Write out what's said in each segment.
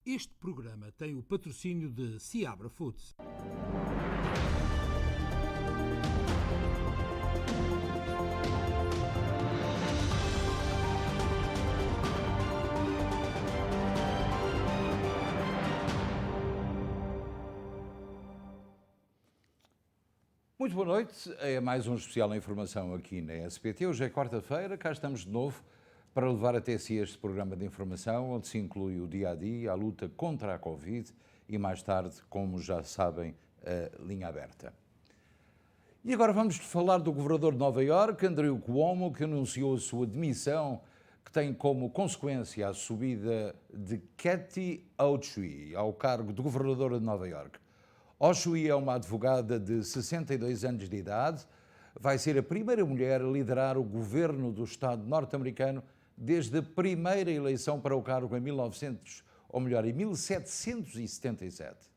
Este programa tem o patrocínio de Seabra Foods. Muito boa noite, é mais um especial em informação aqui na SBT. Hoje é quarta-feira, cá estamos de novo para levar até si este programa de informação, onde se inclui o dia-a-dia, a luta contra a Covid e mais tarde, como já sabem, a linha aberta. E agora vamos falar do governador de Nova Iorque, Andrew Cuomo, que anunciou a sua demissão, que tem como consequência a subida de Kathy Hochul ao cargo de governadora de Nova Iorque. Hochul é uma advogada de 62 anos de idade, vai ser a primeira mulher a liderar o governo do Estado norte-americano desde a primeira eleição para o cargo em 1777.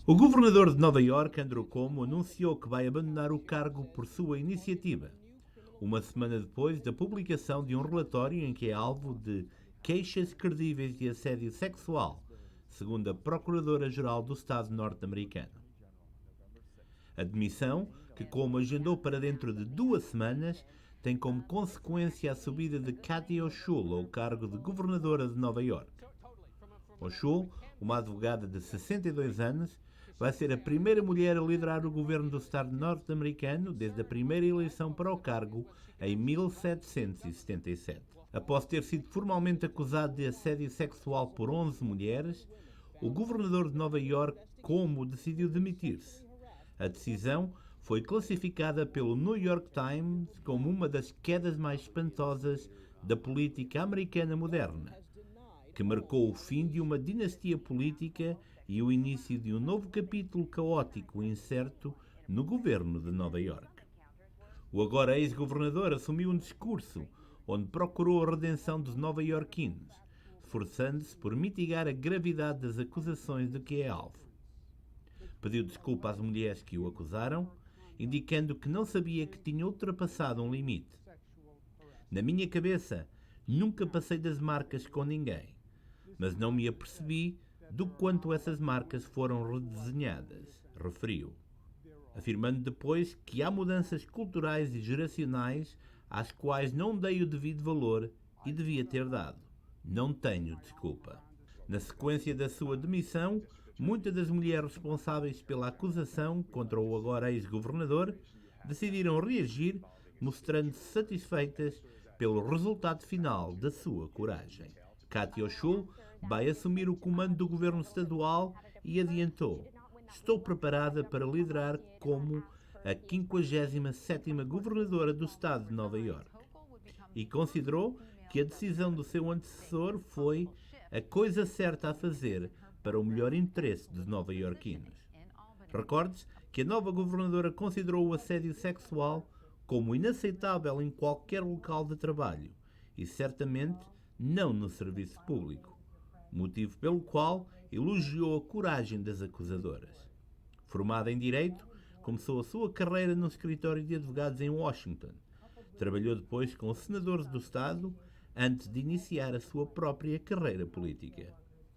O governador de Nova Iorque, Andrew Cuomo, anunciou que vai abandonar o cargo por sua iniciativa, uma semana depois da publicação de um relatório em que é alvo de queixas credíveis de assédio sexual, segundo a Procuradora-Geral do Estado norte-americano. A demissão, que Cuomo agendou para dentro de 2 semanas, tem como consequência a subida de Kathy Hochul ao cargo de governadora de Nova Iorque. Hochul, uma advogada de 62 anos, vai ser a primeira mulher a liderar o governo do Estado norte-americano desde a primeira eleição para o cargo em 1777. Após ter sido formalmente acusado de assédio sexual por 11 mulheres, o governador de Nova Iorque, Cuomo, decidiu demitir-se. A decisão foi classificada pelo New York Times como uma das quedas mais espantosas da política americana moderna, que marcou o fim de uma dinastia política e o início de um novo capítulo caótico e incerto no governo de Nova Iorque. O agora ex-governador assumiu um discurso onde procurou a redenção dos nova-iorquinos, esforçando-se por mitigar a gravidade das acusações de que é alvo. Pediu desculpa às mulheres que o acusaram, indicando que não sabia que tinha ultrapassado um limite. Na minha cabeça, nunca passei das marcas com ninguém, mas não me apercebi do quanto essas marcas foram redesenhadas, referiu, afirmando depois que há mudanças culturais e geracionais às quais não dei o devido valor e devia ter dado. Não tenho desculpa. Na sequência da sua demissão, muitas das mulheres responsáveis pela acusação contra o agora ex-governador decidiram reagir, mostrando-se satisfeitas pelo resultado final da sua coragem. Kathy Hochul vai assumir o comando do governo estadual e adiantou: "Estou preparada para liderar como a 57ª governadora do estado de Nova Iorque." E considerou que a decisão do seu antecessor foi a coisa certa a fazer para o melhor interesse dos nova-iorquinos. Recorde-se que a nova governadora considerou o assédio sexual como inaceitável em qualquer local de trabalho e certamente não no serviço público, motivo pelo qual elogiou a coragem das acusadoras. Formada em Direito, começou a sua carreira no escritório de advogados em Washington. Trabalhou depois com senadores do Estado antes de iniciar a sua própria carreira política.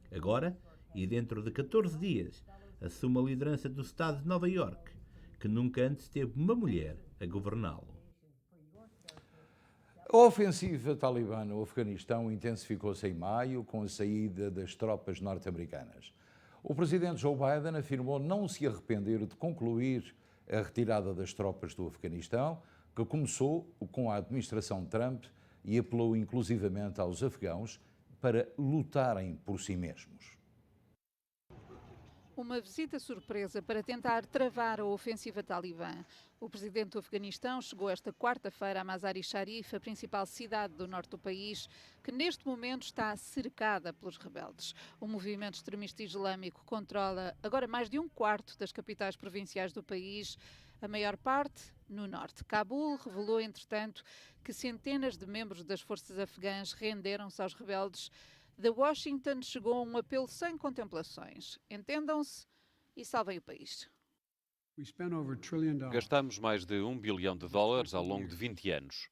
Agora, e dentro de 14 dias, assume a liderança do Estado de Nova Iorque, que nunca antes teve uma mulher a governá-lo. A ofensiva talibã no Afeganistão intensificou-se em maio com a saída das tropas norte-americanas. O presidente Joe Biden afirmou não se arrepender de concluir a retirada das tropas do Afeganistão, que começou com a administração Trump, e apelou inclusivamente aos afegãos para lutarem por si mesmos. Uma visita surpresa para tentar travar a ofensiva talibã. O presidente do Afeganistão chegou esta quarta-feira a Mazar-i-Sharif, a principal cidade do norte do país, que neste momento está cercada pelos rebeldes. O movimento extremista islâmico controla agora mais de 1/4 das capitais provinciais do país, a maior parte no norte. Cabul revelou, entretanto, que centenas de membros das forças afegãs renderam-se aos rebeldes. De Washington chegou um apelo sem contemplações. Entendam-se e salvem o país. Gastamos mais de $1 bilhão ao longo de 20 anos.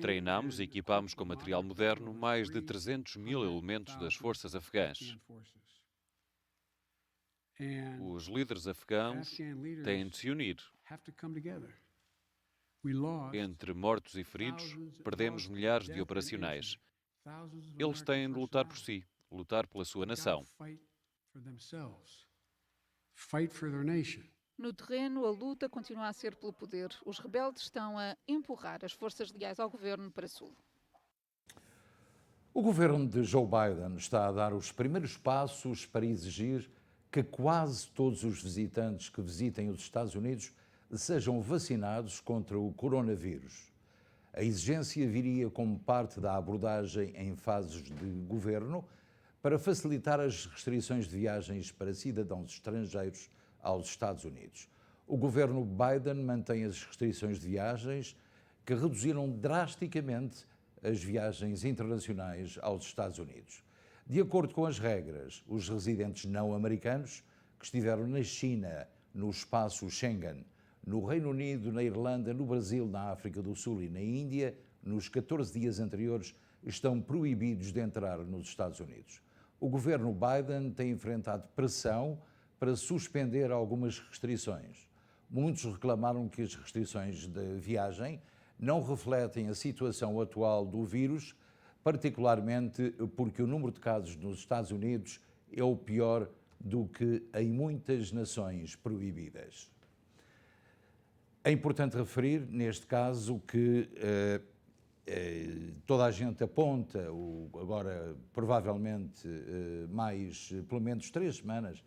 Treinamos e equipamos com material moderno mais de 300 mil elementos das forças afegãs. Os líderes afegãos têm de se unir. Entre mortos e feridos, perdemos milhares de operacionais. Eles têm de lutar por si, lutar pela sua nação. No terreno, a luta continua a ser pelo poder. Os rebeldes estão a empurrar as forças leais ao governo para sul. O governo de Joe Biden está a dar os primeiros passos para exigir que quase todos os visitantes que visitem os Estados Unidos sejam vacinados contra o coronavírus. A exigência viria como parte da abordagem em fases de governo para facilitar as restrições de viagens para cidadãos estrangeiros aos Estados Unidos. O governo Biden mantém as restrições de viagens que reduziram drasticamente as viagens internacionais aos Estados Unidos. De acordo com as regras, os residentes não americanos que estiveram na China, no espaço Schengen, no Reino Unido, na Irlanda, no Brasil, na África do Sul e na Índia, nos 14 dias anteriores, estão proibidos de entrar nos Estados Unidos. O governo Biden tem enfrentado pressão para suspender algumas restrições. Muitos reclamaram que as restrições de viagem não refletem a situação atual do vírus, particularmente porque o número de casos nos Estados Unidos é o pior do que em muitas nações proibidas. É importante referir, neste caso, que toda a gente aponta, agora provavelmente pelo menos 3 semanas,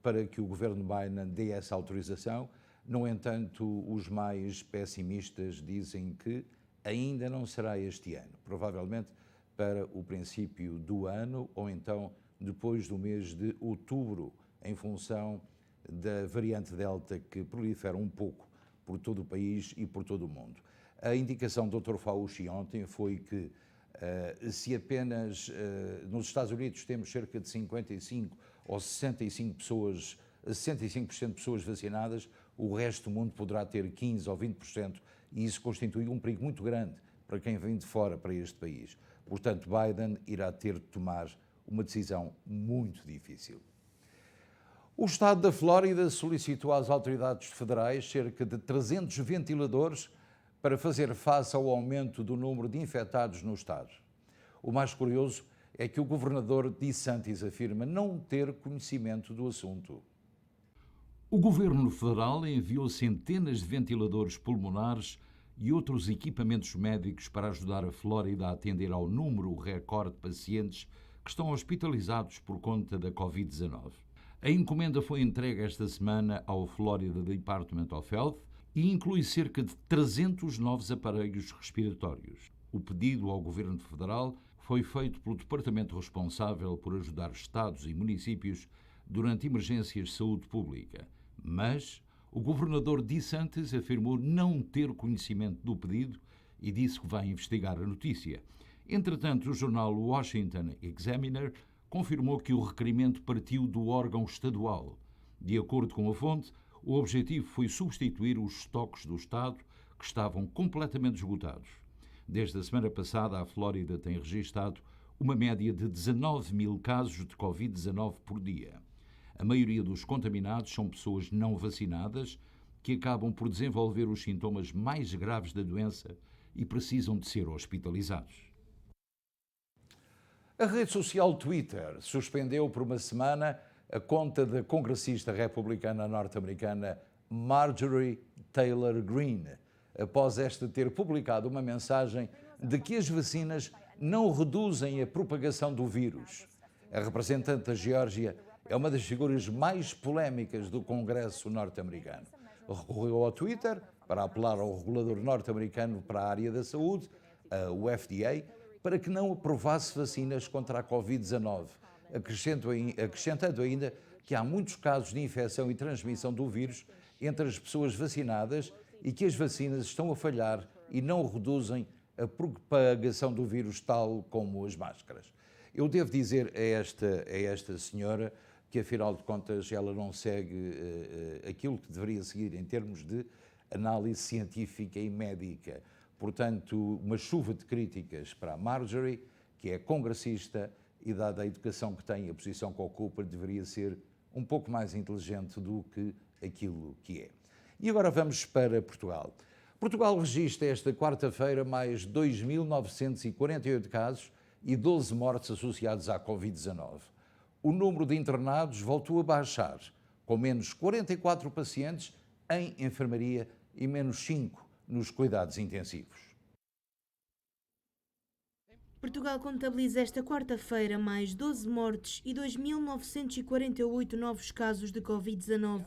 para que o governo Biden dê essa autorização. No entanto, os mais pessimistas dizem que ainda não será este ano, provavelmente para o princípio do ano ou então depois do mês de outubro, em função da variante Delta que prolifera um pouco por todo o país e por todo o mundo. A indicação do Dr. Fauci ontem foi que se apenas nos Estados Unidos temos cerca de 55 ou 65% de pessoas vacinadas, o resto do mundo poderá ter 15% ou 20%, e isso constitui um perigo muito grande para quem vem de fora para este país. Portanto, Biden irá ter de tomar uma decisão muito difícil. O estado da Flórida solicitou às autoridades federais cerca de 300 ventiladores para fazer face ao aumento do número de infectados no estado. O mais curioso é que o governador DeSantis afirma não ter conhecimento do assunto. O governo federal enviou centenas de ventiladores pulmonares e outros equipamentos médicos para ajudar a Flórida a atender ao número recorde de pacientes que estão hospitalizados por conta da Covid-19. A encomenda foi entregue esta semana ao Florida Department of Health e inclui cerca de 300 novos aparelhos respiratórios. O pedido ao governo federal foi feito pelo departamento responsável por ajudar estados e municípios durante emergências de saúde pública, mas o governador DeSantis afirmou não ter conhecimento do pedido e disse que vai investigar a notícia. Entretanto, o jornal Washington Examiner confirmou que o requerimento partiu do órgão estadual. De acordo com a fonte, o objetivo foi substituir os estoques do Estado, que estavam completamente esgotados. Desde a semana passada, a Flórida tem registado uma média de 19 mil casos de Covid-19 por dia. A maioria dos contaminados são pessoas não vacinadas que acabam por desenvolver os sintomas mais graves da doença e precisam de ser hospitalizados. A rede social Twitter suspendeu por uma semana a conta da congressista republicana norte-americana Marjorie Taylor Greene, após esta ter publicado uma mensagem de que as vacinas não reduzem a propagação do vírus. A representante da Geórgia é uma das figuras mais polémicas do Congresso norte-americano. Recorreu ao Twitter para apelar ao regulador norte-americano para a área da saúde, o FDA, para que não aprovasse vacinas contra a Covid-19, acrescentando ainda que há muitos casos de infecção e transmissão do vírus entre as pessoas vacinadas e que as vacinas estão a falhar e não reduzem a propagação do vírus tal como as máscaras. Eu devo dizer a esta senhora que, afinal de contas, ela não segue aquilo que deveria seguir em termos de análise científica e médica, portanto, uma chuva de críticas para a Marjorie, que é congressista e, dada a educação que tem e a posição que ocupa, deveria ser um pouco mais inteligente do que aquilo que é. E agora vamos para Portugal. Portugal registra esta quarta-feira mais 2.948 casos e 12 mortes associados à Covid-19. O número de internados voltou a baixar, com menos 44 pacientes em enfermaria e menos 5 nos cuidados intensivos. Portugal contabiliza esta quarta-feira mais 12 mortes e 2.948 novos casos de Covid-19.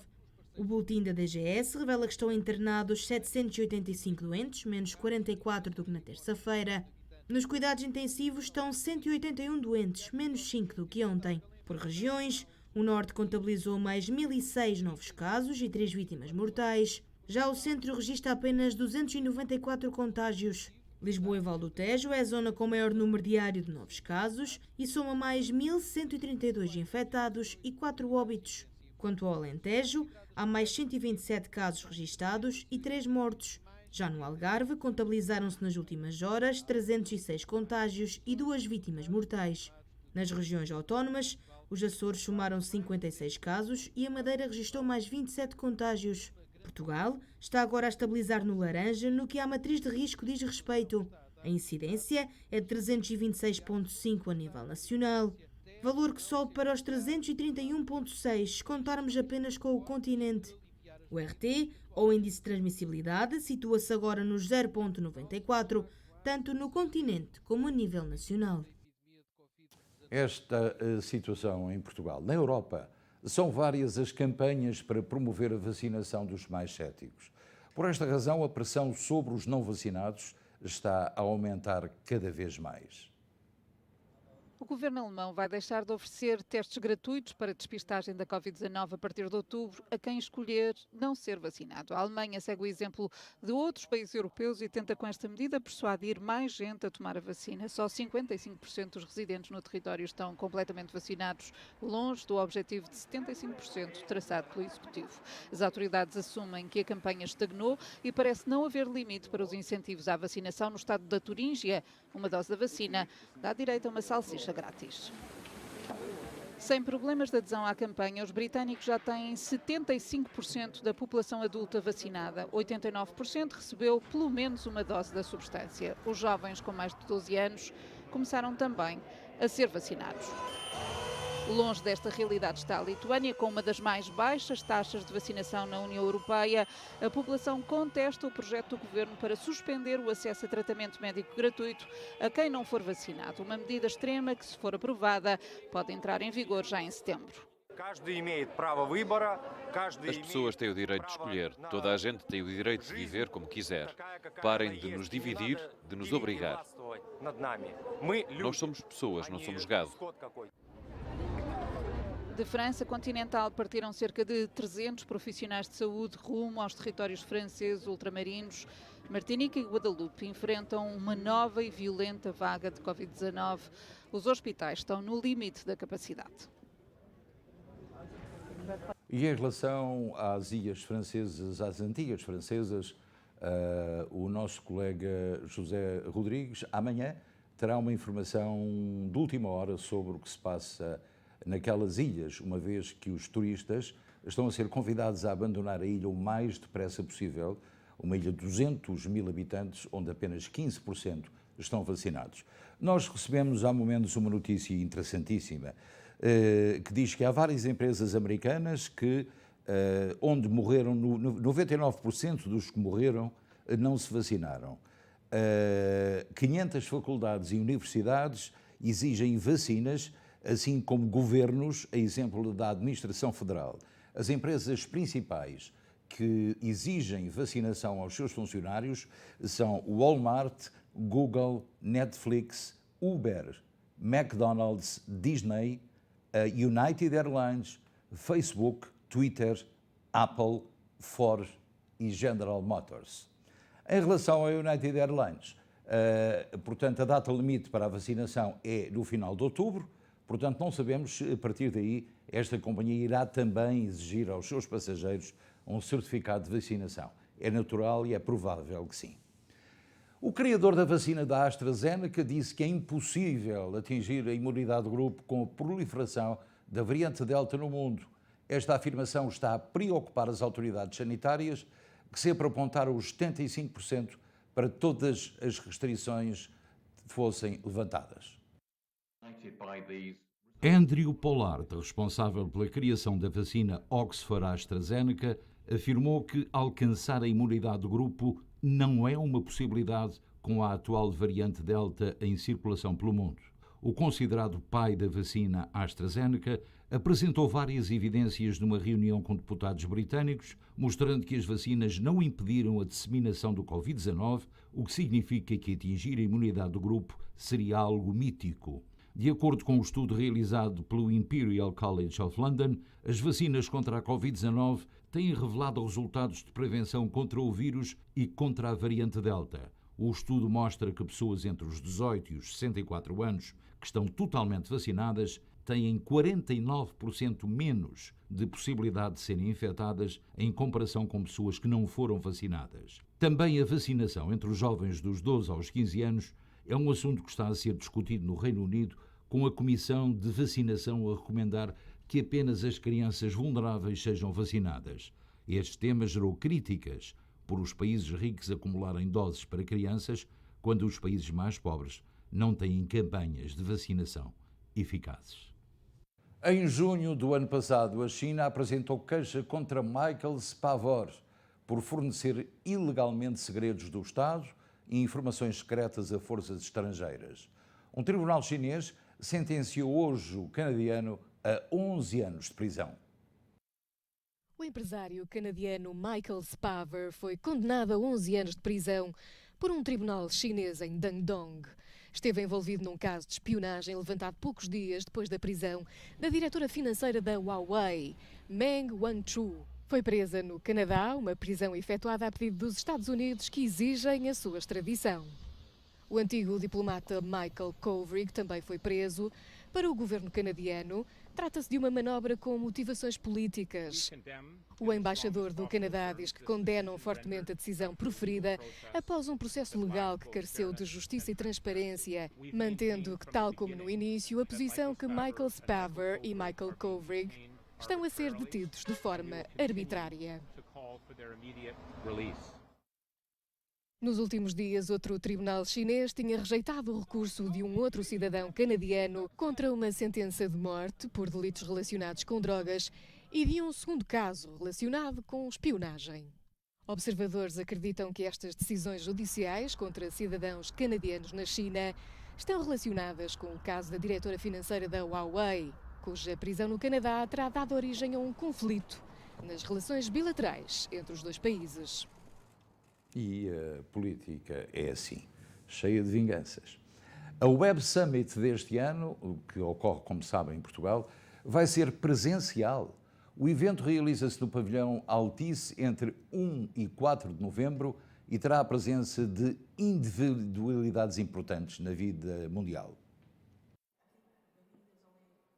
O boletim da DGS revela que estão internados 785 doentes, menos 44 do que na terça-feira. Nos cuidados intensivos estão 181 doentes, menos 5 do que ontem. Por regiões, o Norte contabilizou mais 1.006 novos casos e 3 vítimas mortais. Já o Centro registra apenas 294 contágios. Lisboa e Val do Tejo é a zona com maior número diário de novos casos e soma mais 1.132 infectados e 4 óbitos. Quanto ao Alentejo, há mais 127 casos registados e 3 mortos. Já no Algarve, contabilizaram-se nas últimas horas 306 contágios e 2 vítimas mortais. Nas regiões autónomas, os Açores somaram 56 casos e a Madeira registrou mais 27 contágios. Portugal está agora a estabilizar no laranja no que à matriz de risco diz respeito. A incidência é de 326,5 a nível nacional, valor que sobe para os 331,6 se contarmos apenas com o continente. O RT, ou Índice de Transmissibilidade, situa-se agora nos 0,94, tanto no continente como a nível nacional. Esta situação em Portugal. Na Europa, são várias as campanhas para promover a vacinação dos mais céticos. Por esta razão, a pressão sobre os não vacinados está a aumentar cada vez mais. O governo alemão vai deixar de oferecer testes gratuitos para despistagem da Covid-19 a partir de outubro a quem escolher não ser vacinado. A Alemanha segue o exemplo de outros países europeus e tenta com esta medida persuadir mais gente a tomar a vacina. Só 55% dos residentes no território estão completamente vacinados, longe do objetivo de 75% traçado pelo Executivo. As autoridades assumem que a campanha estagnou e parece não haver limite para os incentivos à vacinação no estado da Turíngia. Uma dose da vacina dá direito a uma salsicha grátis. Sem problemas de adesão à campanha, os britânicos já têm 75% da população adulta vacinada. 89% recebeu pelo menos uma dose da substância. Os jovens com mais de 12 anos começaram também a ser vacinados. Longe desta realidade está a Lituânia, com uma das mais baixas taxas de vacinação na União Europeia. A população contesta o projeto do governo para suspender o acesso a tratamento médico gratuito a quem não for vacinado. Uma medida extrema que, se for aprovada, pode entrar em vigor já em setembro. As pessoas têm o direito de escolher. Toda a gente tem o direito de viver como quiser. Parem de nos dividir, de nos obrigar. Nós somos pessoas, não somos gado. De França continental partiram cerca de 300 profissionais de saúde rumo aos territórios franceses ultramarinos. Martinica e Guadalupe enfrentam uma nova e violenta vaga de Covid-19. Os hospitais estão no limite da capacidade. E em relação às ilhas francesas, às antigas francesas, o nosso colega José Rodrigues amanhã terá uma informação de última hora sobre o que se passa naquelas ilhas, uma vez que os turistas estão a ser convidados a abandonar a ilha o mais depressa possível, uma ilha de 200 mil habitantes, onde apenas 15% estão vacinados. Nós recebemos há momentos uma notícia interessantíssima, que diz que há várias empresas americanas que, onde morreram, 99% dos que morreram não se vacinaram. 500 faculdades e universidades exigem vacinas, assim como governos, a exemplo da Administração Federal. As empresas principais que exigem vacinação aos seus funcionários são Walmart, Google, Netflix, Uber, McDonald's, Disney, United Airlines, Facebook, Twitter, Apple, Ford e General Motors. Em relação à United Airlines, portanto, a data limite para a vacinação é no final de outubro. Portanto, não sabemos se, a partir daí, esta companhia irá também exigir aos seus passageiros um certificado de vacinação. É natural e é provável que sim. O criador da vacina da AstraZeneca disse que é impossível atingir a imunidade de grupo com a proliferação da variante Delta no mundo. Esta afirmação está a preocupar as autoridades sanitárias, que sempre apontaram os 75% para todas as restrições fossem levantadas. Andrew Pollard, responsável pela criação da vacina Oxford-AstraZeneca, afirmou que alcançar a imunidade de grupo não é uma possibilidade com a atual variante Delta em circulação pelo mundo. O considerado pai da vacina AstraZeneca apresentou várias evidências numa reunião com deputados britânicos, mostrando que as vacinas não impediram a disseminação do Covid-19, o que significa que atingir a imunidade do grupo seria algo mítico. De acordo com um estudo realizado pelo Imperial College of London, as vacinas contra a Covid-19 têm revelado resultados de prevenção contra o vírus e contra a variante Delta. O estudo mostra que pessoas entre os 18 e os 64 anos que estão totalmente vacinadas têm 49% menos de possibilidade de serem infectadas em comparação com pessoas que não foram vacinadas. Também a vacinação entre os jovens dos 12 aos 15 anos é um assunto que está a ser discutido no Reino Unido, com a Comissão de Vacinação a recomendar que apenas as crianças vulneráveis sejam vacinadas. Este tema gerou críticas por os países ricos acumularem doses para crianças, quando os países mais pobres não têm campanhas de vacinação eficazes. Em junho do ano passado, a China apresentou queixa contra Michael Spavor por fornecer ilegalmente segredos do Estado e informações secretas a forças estrangeiras. Um tribunal chinês sentenciou hoje o canadiano a 11 anos de prisão. O empresário canadiano Michael Spavor foi condenado a 11 anos de prisão por um tribunal chinês em Dandong. Esteve envolvido num caso de espionagem levantado poucos dias depois da prisão da diretora financeira da Huawei, Meng Wanzhou. Foi presa no Canadá, uma prisão efetuada a pedido dos Estados Unidos que exigem a sua extradição. O antigo diplomata Michael Kovrig também foi preso. Para o governo canadiano, trata-se de uma manobra com motivações políticas. O embaixador do Canadá diz que condenam fortemente a decisão proferida após um processo legal que careceu de justiça e transparência, mantendo que, tal como no início, a posição que Michael Spavor e Michael Kovrig estão a ser detidos de forma arbitrária. Nos últimos dias, outro tribunal chinês tinha rejeitado o recurso de um outro cidadão canadiano contra uma sentença de morte por delitos relacionados com drogas e de um segundo caso relacionado com espionagem. Observadores acreditam que estas decisões judiciais contra cidadãos canadianos na China estão relacionadas com o caso da diretora financeira da Huawei, cuja prisão no Canadá terá dado origem a um conflito nas relações bilaterais entre os dois países. E a política é assim, cheia de vinganças. A Web Summit deste ano, que ocorre, como sabem, em Portugal, vai ser presencial. O evento realiza-se no pavilhão Altice entre 1 e 4 de novembro e terá a presença de individualidades importantes na vida mundial.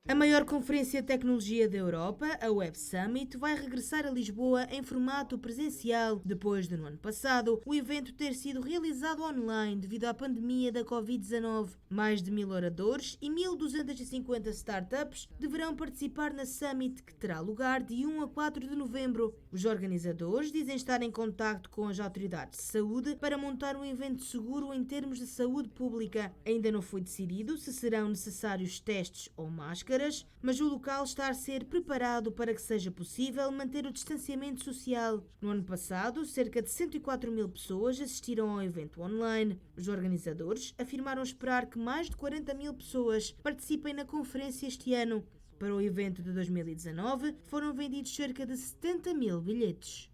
A maior conferência de tecnologia da Europa, a Web Summit, vai regressar a Lisboa em formato presencial, depois de, no ano passado, o evento ter sido realizado online devido à pandemia da Covid-19. Mais de 1000 oradores e 1250 startups deverão participar na Summit, que terá lugar de 1 a 4 de novembro. Os organizadores dizem estar em contacto com as autoridades de saúde para montar um evento seguro em termos de saúde pública. Ainda não foi decidido se serão necessários testes ou máscaras, mas o local está a ser preparado para que seja possível manter o distanciamento social. No ano passado, cerca de 104.000 pessoas assistiram ao evento online. Os organizadores afirmaram esperar que mais de 40.000 pessoas participem na conferência este ano. Para o evento de 2019, foram vendidos cerca de 70.000 bilhetes.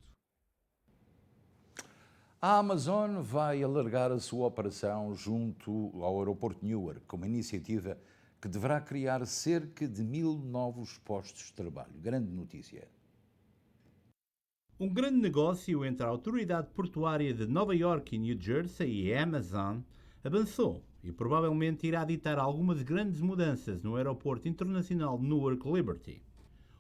A Amazon vai alargar a sua operação junto ao aeroporto Newark, com uma iniciativa que deverá criar cerca de 1000 novos postos de trabalho. Grande notícia. Um grande negócio entre a Autoridade Portuária de Nova Iorque e New Jersey e a Amazon avançou e provavelmente irá ditar algumas grandes mudanças no Aeroporto Internacional de Newark Liberty.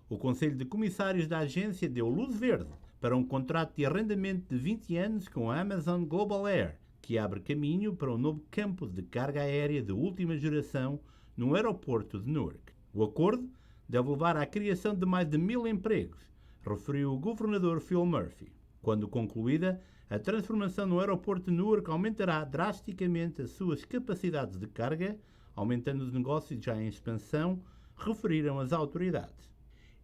O Conselho de Comissários da agência deu luz verde para um contrato de arrendamento de 20 anos com a Amazon Global Air, que abre caminho para um novo campo de carga aérea de última geração no aeroporto de Newark. O acordo deve levar à criação de mais de 1000 empregos, referiu o governador Phil Murphy. Quando concluída, a transformação no aeroporto de Newark aumentará drasticamente as suas capacidades de carga, aumentando os negócios já em expansão, referiram as autoridades.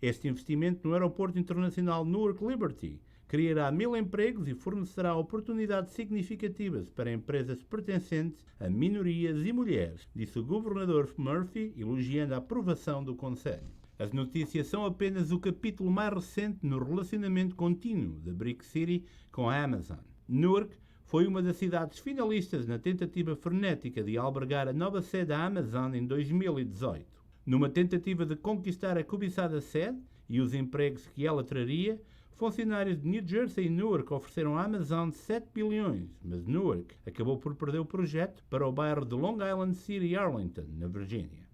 Este investimento no aeroporto internacional Newark Liberty criará 1000 empregos e fornecerá oportunidades significativas para empresas pertencentes a minorias e mulheres, disse o governador Murphy, elogiando a aprovação do Conselho. As notícias são apenas o capítulo mais recente no relacionamento contínuo da Brick City com a Amazon. Newark foi uma das cidades finalistas na tentativa frenética de albergar a nova sede da Amazon em 2018. Numa tentativa de conquistar a cobiçada sede e os empregos que ela traria, funcionários de New Jersey e Newark ofereceram à Amazon 7 bilhões, mas Newark acabou por perder o projeto para o bairro de Long Island City, Arlington, na Virgínia.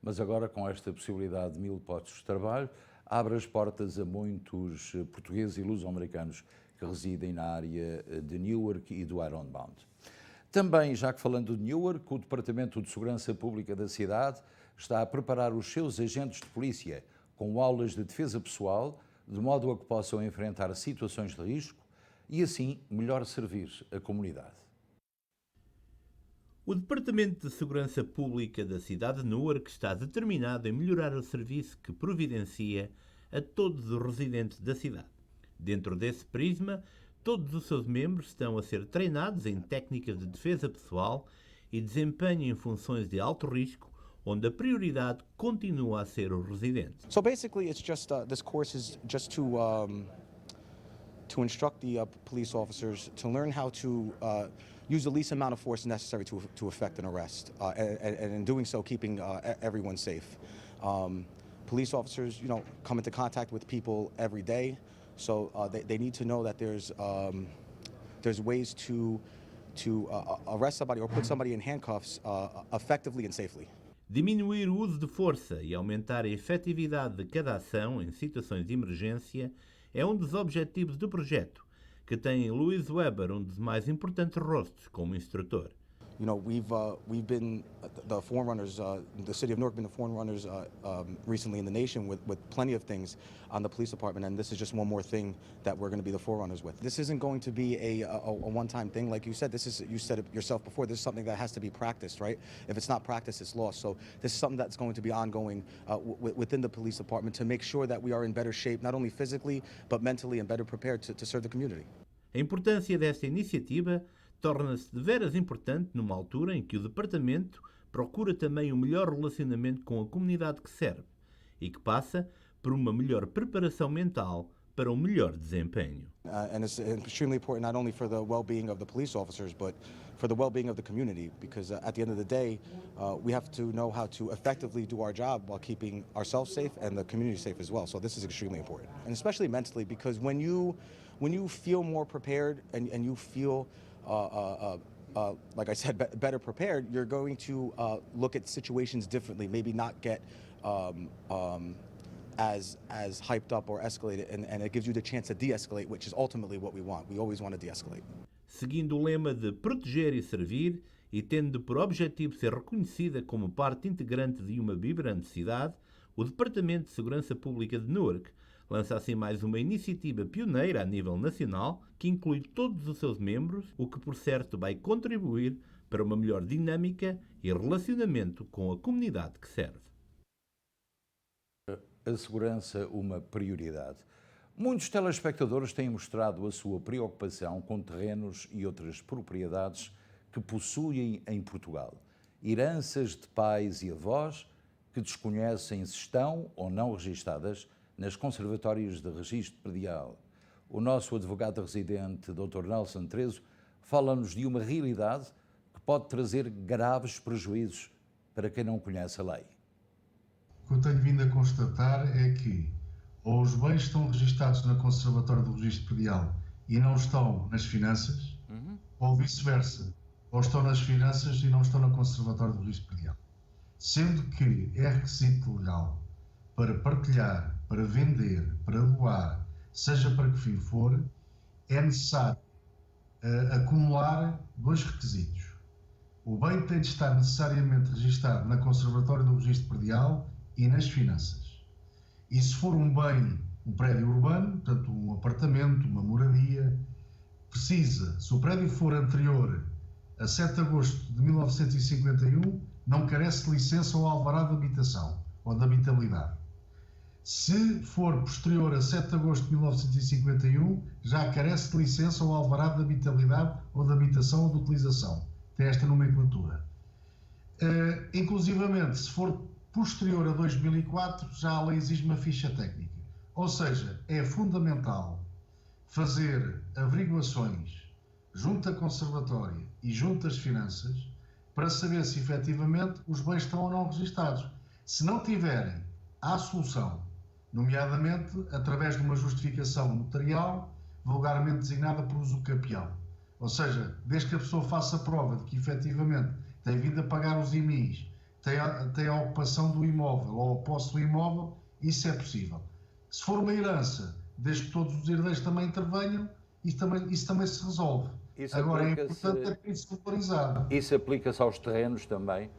Mas agora, com esta possibilidade de 1000 postos de trabalho, abre as portas a muitos portugueses e luso-americanos que residem na área de Newark e do Ironbound. Também, já que falando de Newark, o Departamento de Segurança Pública da cidade está a preparar os seus agentes de polícia com aulas de defesa pessoal, de modo a que possam enfrentar situações de risco e, assim, melhor servir a comunidade. O Departamento de Segurança Pública da cidade de Newark está determinado em melhorar o serviço que providencia a todos os residentes da cidade. Dentro desse prisma, todos os seus membros estão a ser treinados em técnicas de defesa pessoal e desempenham funções de alto risco, onde a prioridade continua a ser os residentes. So basically, it's just this course is just to instruct the police officers to learn how to use the least amount of force necessary to effect an arrest, and in doing so, keeping everyone safe. Police officers, come into contact with people every day, so they need to know that there's ways to arrest somebody or put somebody in handcuffs effectively and safely. Diminuir o uso de força e aumentar a efetividade de cada ação em situações de emergência é um dos objetivos do projeto, que tem Louis Weber, um dos mais importantes rostos, como instrutor. We've been the forerunners. The city of Newark been the forerunners recently in the nation with plenty of things on the police department, and this is just one more thing that we're going to be the forerunners with. This isn't going to be a one-time thing, like you said. You said it yourself before. This is something that has to be practiced, right? If it's not practiced, it's lost. So this is something that's going to be ongoing within the police department to make sure that we are in better shape, not only physically but mentally, and better prepared to serve the community. A importância desta iniciativa torna-se de veras importante numa altura em que o Departamento procura também um melhor relacionamento com a comunidade que serve e que passa por uma melhor preparação mental para um melhor desempenho. And it's extremely important not only for the well-being of the police officers, but for the well-being of the community, because at the end of the day, we have to know how to effectively do our job while keeping ourselves safe and the community safe as well. So this is extremely important, and especially mentally, because when you feel more prepared and you feel like I said, better prepared, you're going to look at situations differently, maybe not get as hyped up or escalated, and it gives you the chance to de-escalate, which is ultimately what we want. We always want to de-escalate. Seguindo o lema de proteger e servir e tendo por objetivo ser reconhecida como parte integrante de uma vibrante cidade, o Departamento de Segurança Pública de Newark lança assim mais uma iniciativa pioneira a nível nacional que inclui todos os seus membros, o que por certo vai contribuir para uma melhor dinâmica e relacionamento com a comunidade que serve. A segurança uma prioridade. Muitos telespectadores têm mostrado a sua preocupação com terrenos e outras propriedades que possuem em Portugal. Heranças de pais e avós que desconhecem se estão ou não registadas nas conservatórias de registro predial. O nosso advogado residente, Dr. Nelson Trezo, fala-nos de uma realidade que pode trazer graves prejuízos para quem não conhece a lei. O que eu tenho vindo a constatar é que ou os bens estão registados na conservatória do registro predial e não estão nas finanças, ou vice-versa, ou estão nas finanças e não estão na conservatória do registro predial. Sendo que é requisito legal para partilhar, para vender, para doar, seja para que fim for, é necessário acumular dois requisitos. O bem tem de estar necessariamente registado na Conservatória do Registro Predial e nas finanças. E se for um bem, um prédio urbano, portanto um apartamento, uma moradia, precisa, se o prédio for anterior a 7 de agosto de 1951, não carece de licença ou alvará de habitação ou de habitabilidade. Se for posterior a 7 de agosto de 1951, já carece de licença ou alvará de habitabilidade ou de habitação ou de utilização. Tem esta nomenclatura. Inclusivamente, se for posterior a 2004, já a lei exige uma ficha técnica. Ou seja, é fundamental fazer averiguações junto à Conservatória e junto às finanças para saber se efetivamente os bens estão ou não registados. Se não tiverem, há solução, nomeadamente através de uma justificação notarial, vulgarmente designada por uso capião. Ou seja, desde que a pessoa faça prova de que efetivamente tem vindo a pagar os IMIs, tem a ocupação do imóvel ou a posse do imóvel, isso é possível. Se for uma herança, desde que todos os herdeiros também intervenham, isso também se resolve. Isso agora é importante ter isso valorizado. Isso aplica-se aos terrenos também?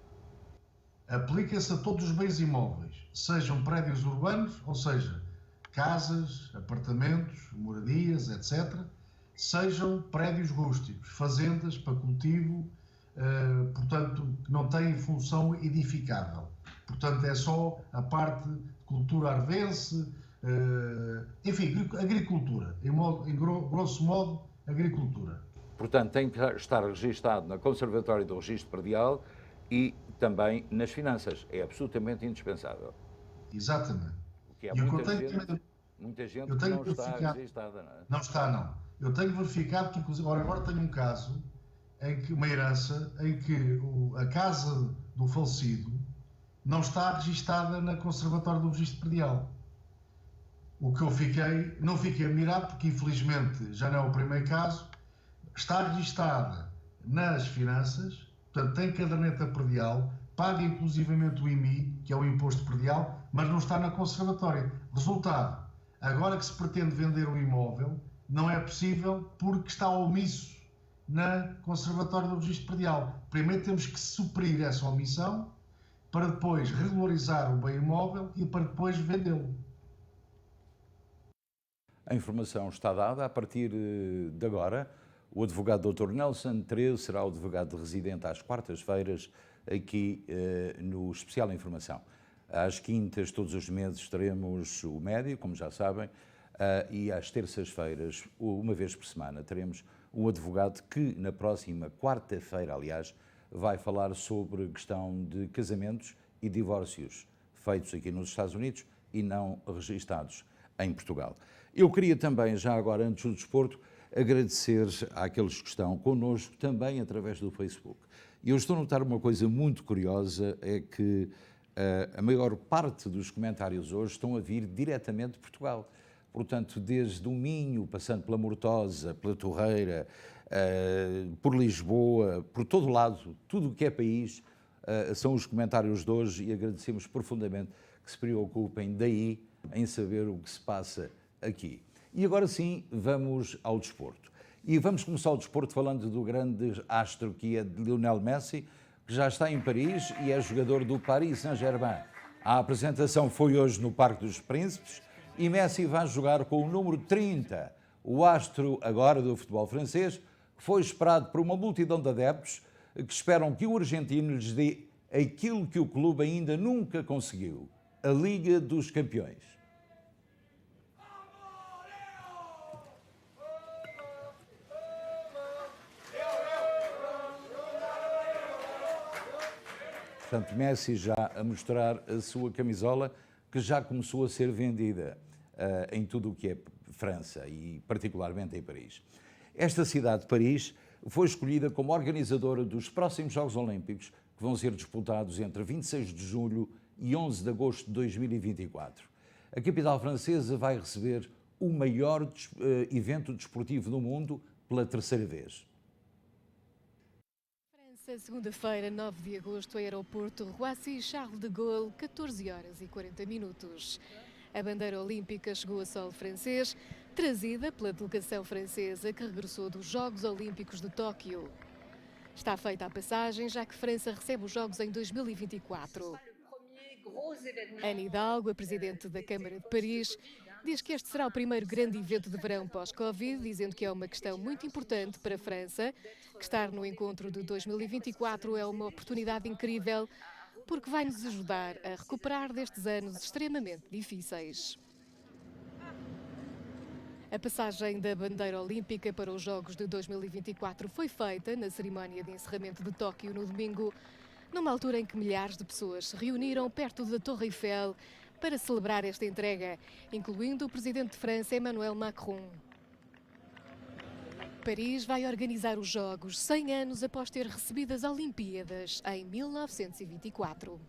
Aplica-se a todos os bens imóveis, sejam prédios urbanos, ou seja, casas, apartamentos, moradias, etc., sejam prédios rústicos, fazendas para cultivo, portanto, que não têm função edificável. Portanto, é só a parte de cultura arvense, enfim, agricultura, em grosso modo, agricultura. Portanto, tem que estar registado na Conservatória do Registro Predial e também nas finanças. É absolutamente indispensável. Exatamente. Porque há muita gente que não está registada, não é? Não está, não. Eu tenho verificado que, inclusive, agora tenho um caso, uma herança, em que a casa do falecido não está registada na Conservatória do Registro Predial. O que eu não fiquei admirado, porque infelizmente já não é o primeiro caso, está registada nas finanças, portanto tem caderneta predial, paga inclusivamente o IMI, que é o Imposto Predial, mas não está na Conservatória. Resultado, agora que se pretende vender o imóvel, não é possível porque está omisso na Conservatória do Registro Predial. Primeiro temos que suprir essa omissão para depois regularizar o bem imóvel e para depois vendê-lo. A informação está dada. A partir de agora, o advogado Dr. Nelson Terese será o advogado residente às quartas-feiras aqui no Especial Informação. Às quintas, todos os meses, teremos o médico, como já sabem, e às terças-feiras, uma vez por semana, teremos um advogado que, na próxima quarta-feira, aliás, vai falar sobre a questão de casamentos e divórcios feitos aqui nos Estados Unidos e não registados em Portugal. Eu queria também, já agora, antes do desporto, agradecer àqueles que estão connosco, também através do Facebook. E eu estou a notar uma coisa muito curiosa, é que a maior parte dos comentários hoje estão a vir diretamente de Portugal. Portanto, desde o Minho, passando pela Mortosa, pela Torreira, por Lisboa, por todo lado, tudo o que é país, são os comentários de hoje e agradecemos profundamente que se preocupem daí em saber o que se passa aqui. E agora sim, vamos ao desporto. E vamos começar o desporto falando do grande astro que é Lionel Messi, que já está em Paris e é jogador do Paris Saint-Germain. A apresentação foi hoje no Parque dos Príncipes e Messi vai jogar com o número 30. O astro agora do futebol francês foi esperado por uma multidão de adeptos que esperam que o argentino lhes dê aquilo que o clube ainda nunca conseguiu, a Liga dos Campeões. Portanto, Messi já a mostrar a sua camisola, que já começou a ser vendida em tudo o que é França e particularmente em Paris. Esta cidade de Paris foi escolhida como organizadora dos próximos Jogos Olímpicos, que vão ser disputados entre 26 de julho e 11 de agosto de 2024. A capital francesa vai receber o maior evento desportivo do mundo pela terceira vez. Segunda-feira, 9 de agosto, aeroporto Roissy-Charles de Gaulle, 14 horas e 40 minutos. A bandeira olímpica chegou a solo francês, trazida pela delegação francesa que regressou dos Jogos Olímpicos de Tóquio. Está feita a passagem, já que França recebe os Jogos em 2024. Anne Hidalgo, a presidente da Câmara de Paris, diz que este será o primeiro grande evento de verão pós-Covid, dizendo que é uma questão muito importante para a França, que estar no encontro de 2024 é uma oportunidade incrível, porque vai nos ajudar a recuperar destes anos extremamente difíceis. A passagem da bandeira olímpica para os Jogos de 2024 foi feita na cerimónia de encerramento de Tóquio no domingo, numa altura em que milhares de pessoas se reuniram perto da Torre Eiffel para celebrar esta entrega, incluindo o presidente de França, Emmanuel Macron. Paris vai organizar os Jogos 100 anos após ter recebido as Olimpíadas em 1924.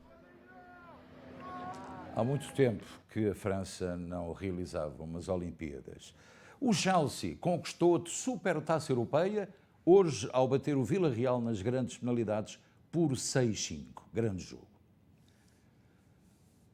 Há muito tempo que a França não realizava umas Olimpíadas. O Chelsea conquistou a Supertaça Europeia, hoje ao bater o Villarreal nas grandes penalidades por 6-5. Grande jogo.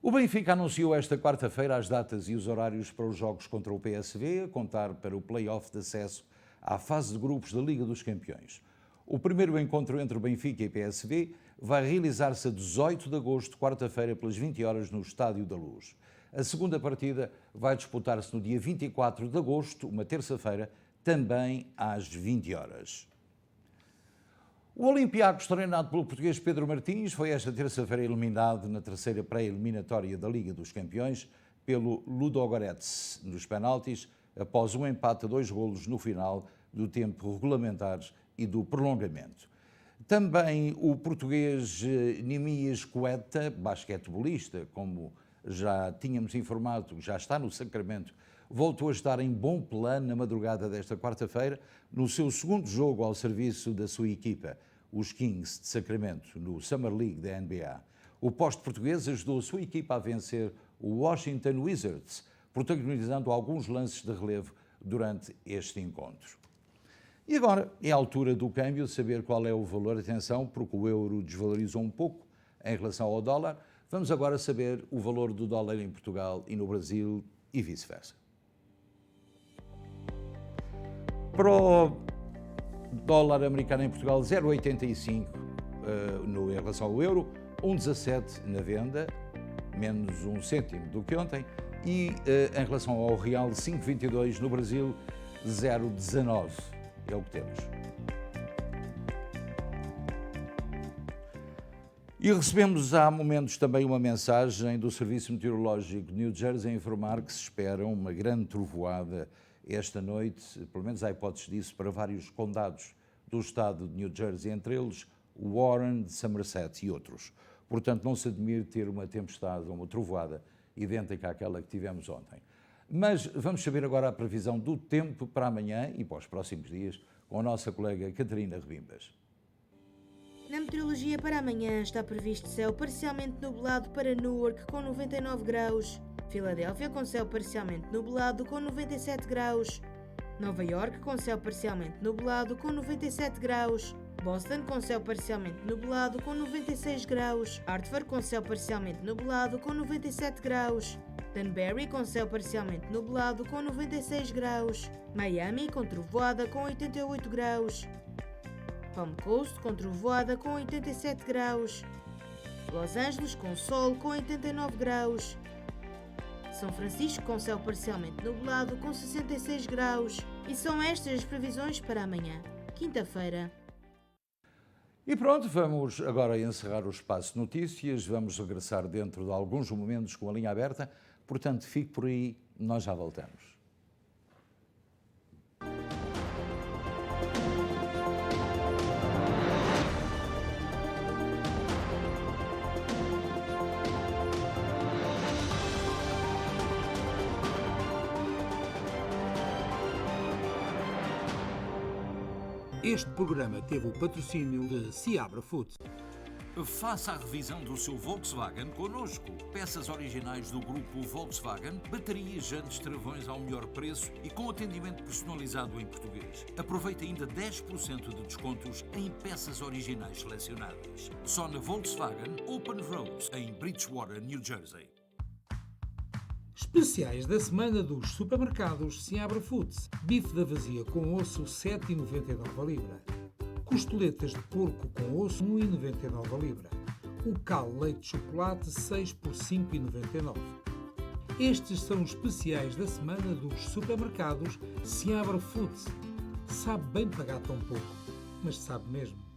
O Benfica anunciou esta quarta-feira as datas e os horários para os jogos contra o PSV, a contar para o play-off de acesso à fase de grupos da Liga dos Campeões. O primeiro encontro entre o Benfica e o PSV vai realizar-se a 18 de agosto, quarta-feira, pelas 20 horas, no Estádio da Luz. A segunda partida vai disputar-se no dia 24 de agosto, uma terça-feira, também às 20 horas. O Olympiacos, treinado pelo português Pedro Martins, foi esta terça-feira eliminado na terceira pré-eliminatória da Liga dos Campeões pelo Ludogorets nos penaltis, após um empate a 2 golos no final do tempo regulamentar e do prolongamento. Também o português Nimias Cueta, basquetebolista, como já tínhamos informado, já está no Sacramento, voltou a estar em bom plano na madrugada desta quarta-feira, no seu segundo jogo ao serviço da sua equipa, os Kings de Sacramento, no Summer League da NBA. O poste português ajudou a sua equipa a vencer o Washington Wizards, protagonizando alguns lances de relevo durante este encontro. E agora é a altura do câmbio, saber qual é o valor. Atenção, porque o euro desvalorizou um pouco em relação ao dólar. Vamos agora saber o valor do dólar em Portugal e no Brasil e vice-versa. Para o dólar americano em Portugal, 0,85 em relação ao euro, 1,17 na venda, menos 1 cêntimo do que ontem, e em relação ao real, 5,22 no Brasil, 0,19 é o que temos. E recebemos há momentos também uma mensagem do Serviço Meteorológico de New Jersey a informar que se espera uma grande trovoada esta noite, pelo menos há hipóteses disso, para vários condados do estado de New Jersey, entre eles Warren, Somerset e outros. Portanto, não se admire ter uma tempestade ou uma trovoada idêntica àquela que tivemos ontem. Mas vamos saber agora a previsão do tempo para amanhã e para os próximos dias com a nossa colega Catarina Rebimbas. Na meteorologia para amanhã está previsto céu parcialmente nublado para Newark com 99 graus, Filadélfia com céu parcialmente nublado com 97 graus, Nova York com céu parcialmente nublado com 97 graus, Boston com céu parcialmente nublado com 96 graus, Hartford com céu parcialmente nublado com 97 graus, Danbury com céu parcialmente nublado com 96 graus, Miami com trovoada com 88 graus, Palm Coast com trovoada com 87 graus, Los Angeles com sol com 89 graus, São Francisco com céu parcialmente nublado com 66 graus. E são estas as previsões para amanhã, quinta-feira. E pronto, vamos agora encerrar o Espaço Notícias, vamos regressar dentro de alguns momentos com a linha aberta, portanto fique por aí, nós já voltamos. Este programa teve o patrocínio de Seabra Foods. Faça a revisão do seu Volkswagen connosco. Peças originais do grupo Volkswagen, baterias, jantes, travões ao melhor preço e com atendimento personalizado em português. Aproveite ainda 10% de descontos em peças originais selecionadas. Só na Volkswagen Open Road, em Bridgewater, New Jersey. Especiais da semana dos supermercados Seabra Foods. Bife da vazia com osso 7,99 a libra. Costeletas de porco com osso 1,99 a libra. O cal leite de chocolate 6 por 5,99. Estes são os especiais da semana dos supermercados Seabra Foods. Sabe bem pagar tão pouco, mas sabe mesmo.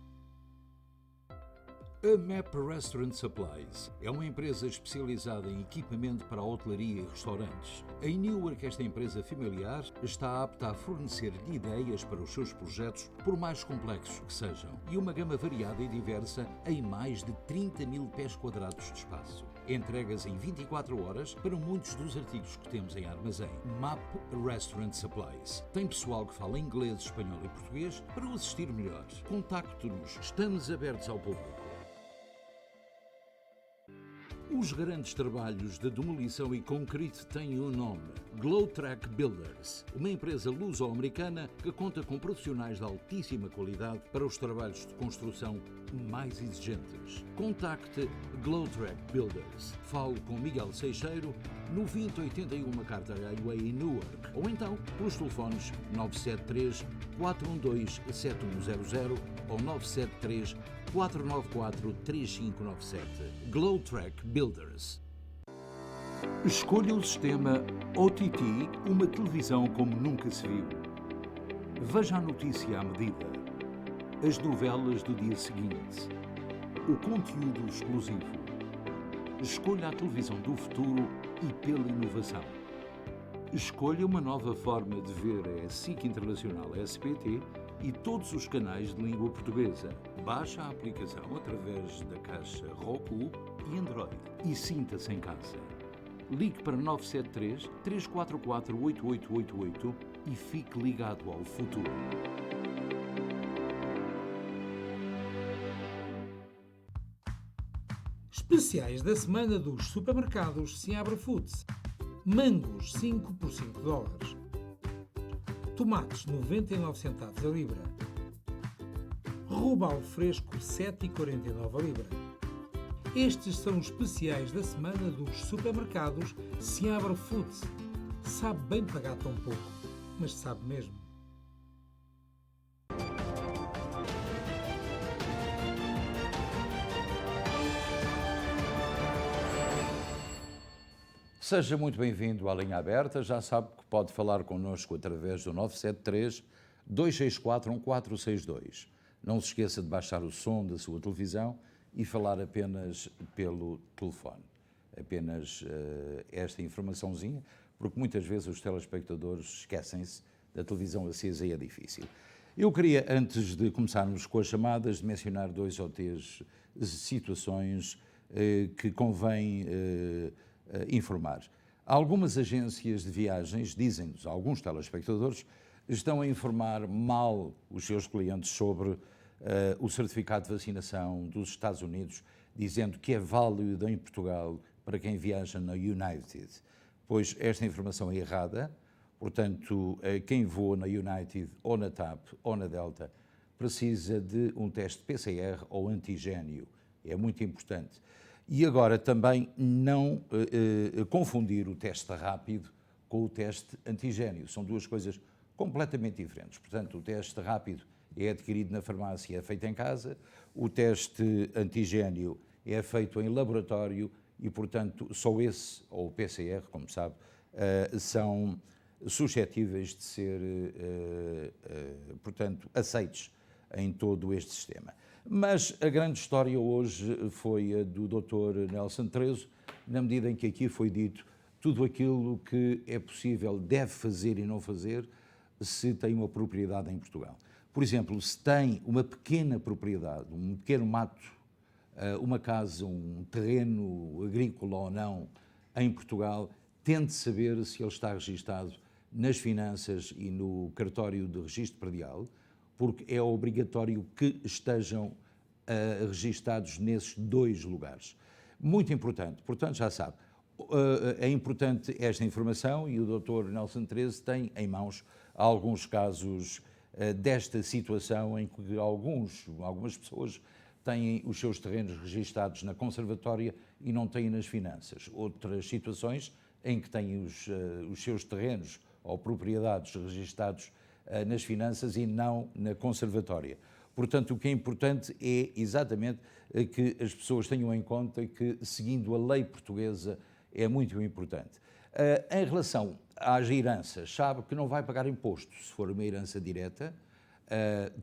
A MAP Restaurant Supplies é uma empresa especializada em equipamento para a hotelaria e restaurantes. Em Newark, esta empresa familiar está apta a fornecer-lhe ideias para os seus projetos, por mais complexos que sejam, e uma gama variada e diversa em mais de 30 mil pés quadrados de espaço. Entregas em 24 horas para muitos dos artigos que temos em armazém. MAP Restaurant Supplies. Tem pessoal que fala inglês, espanhol e português para o assistir melhor. Contacte-nos. Estamos abertos ao público. Os grandes trabalhos de demolição e concreto têm um nome: Glowtrack Builders, uma empresa luso-americana que conta com profissionais de altíssima qualidade para os trabalhos de construção mais exigentes. Contacte Glowtrack Builders. Fale com Miguel Seixeiro no 2081 MacArthur Highway em Newark, ou então pelos telefones 973 412 7100 ou 973 494-3597. Glowtrack Builders. Escolha o sistema OTT, uma televisão como nunca se viu. Veja a notícia à medida, as novelas do dia seguinte, o conteúdo exclusivo. Escolha a televisão do futuro e pela inovação. Escolha uma nova forma de ver a SIC Internacional SPT e todos os canais de língua portuguesa. Baixe a aplicação através da caixa Roku e Android e sinta-se em casa. Ligue para 973 344 8888 e fique ligado ao futuro. Especiais da semana dos supermercados Seabra Foods. Mangos 5 por 5 dólares. Tomates 99 centavos a libra. Robalo fresco 7,49 a libra. Estes são os especiais da semana dos supermercados Seabra Foods. Sabe bem pagar tão pouco, mas sabe mesmo. Seja muito bem-vindo à Linha Aberta. Já sabe que pode falar connosco através do 973-264-1462. Não se esqueça de baixar o som da sua televisão e falar apenas pelo telefone. Apenas esta informaçãozinha, porque muitas vezes os telespectadores esquecem-se da televisão acesa e é difícil. Eu queria, antes de começarmos com as chamadas, mencionar 2 ou 3 situações que convém informar. Algumas agências de viagens, dizem-nos alguns telespectadores, estão a informar mal os seus clientes sobre o certificado de vacinação dos Estados Unidos, dizendo que é válido em Portugal para quem viaja na United. Pois esta informação é errada, portanto, quem voa na United ou na TAP ou na Delta precisa de um teste PCR ou antigênio. É muito importante. E agora também não confundir o teste rápido com o teste antigênio. São 2 coisas completamente diferentes. Portanto, o teste rápido é adquirido na farmácia, é feito em casa. O teste antigênio é feito em laboratório e, portanto, só esse, ou o PCR, como sabe, são suscetíveis de ser, portanto, aceitos em todo este sistema. Mas a grande história hoje foi a do Dr. Nelson Trezo, na medida em que aqui foi dito tudo aquilo que é possível, deve fazer e não fazer, se tem uma propriedade em Portugal. Por exemplo, se tem uma pequena propriedade, um pequeno mato, uma casa, um terreno agrícola ou não, em Portugal, tente saber se ele está registado nas finanças e no cartório de registro predial, porque é obrigatório que estejam registados nesses 2 lugares. Muito importante, portanto, já sabe, é importante esta informação e o Dr. Nelson Trezo tem em mãos alguns casos desta situação em que algumas pessoas têm os seus terrenos registados na conservatória e não têm nas finanças. Outras situações em que têm os seus terrenos ou propriedades registados nas finanças e não na conservatória. Portanto, o que é importante é exatamente que as pessoas tenham em conta que, seguindo a lei portuguesa, é muito importante. Em relação às heranças, sabe que não vai pagar imposto se for uma herança direta.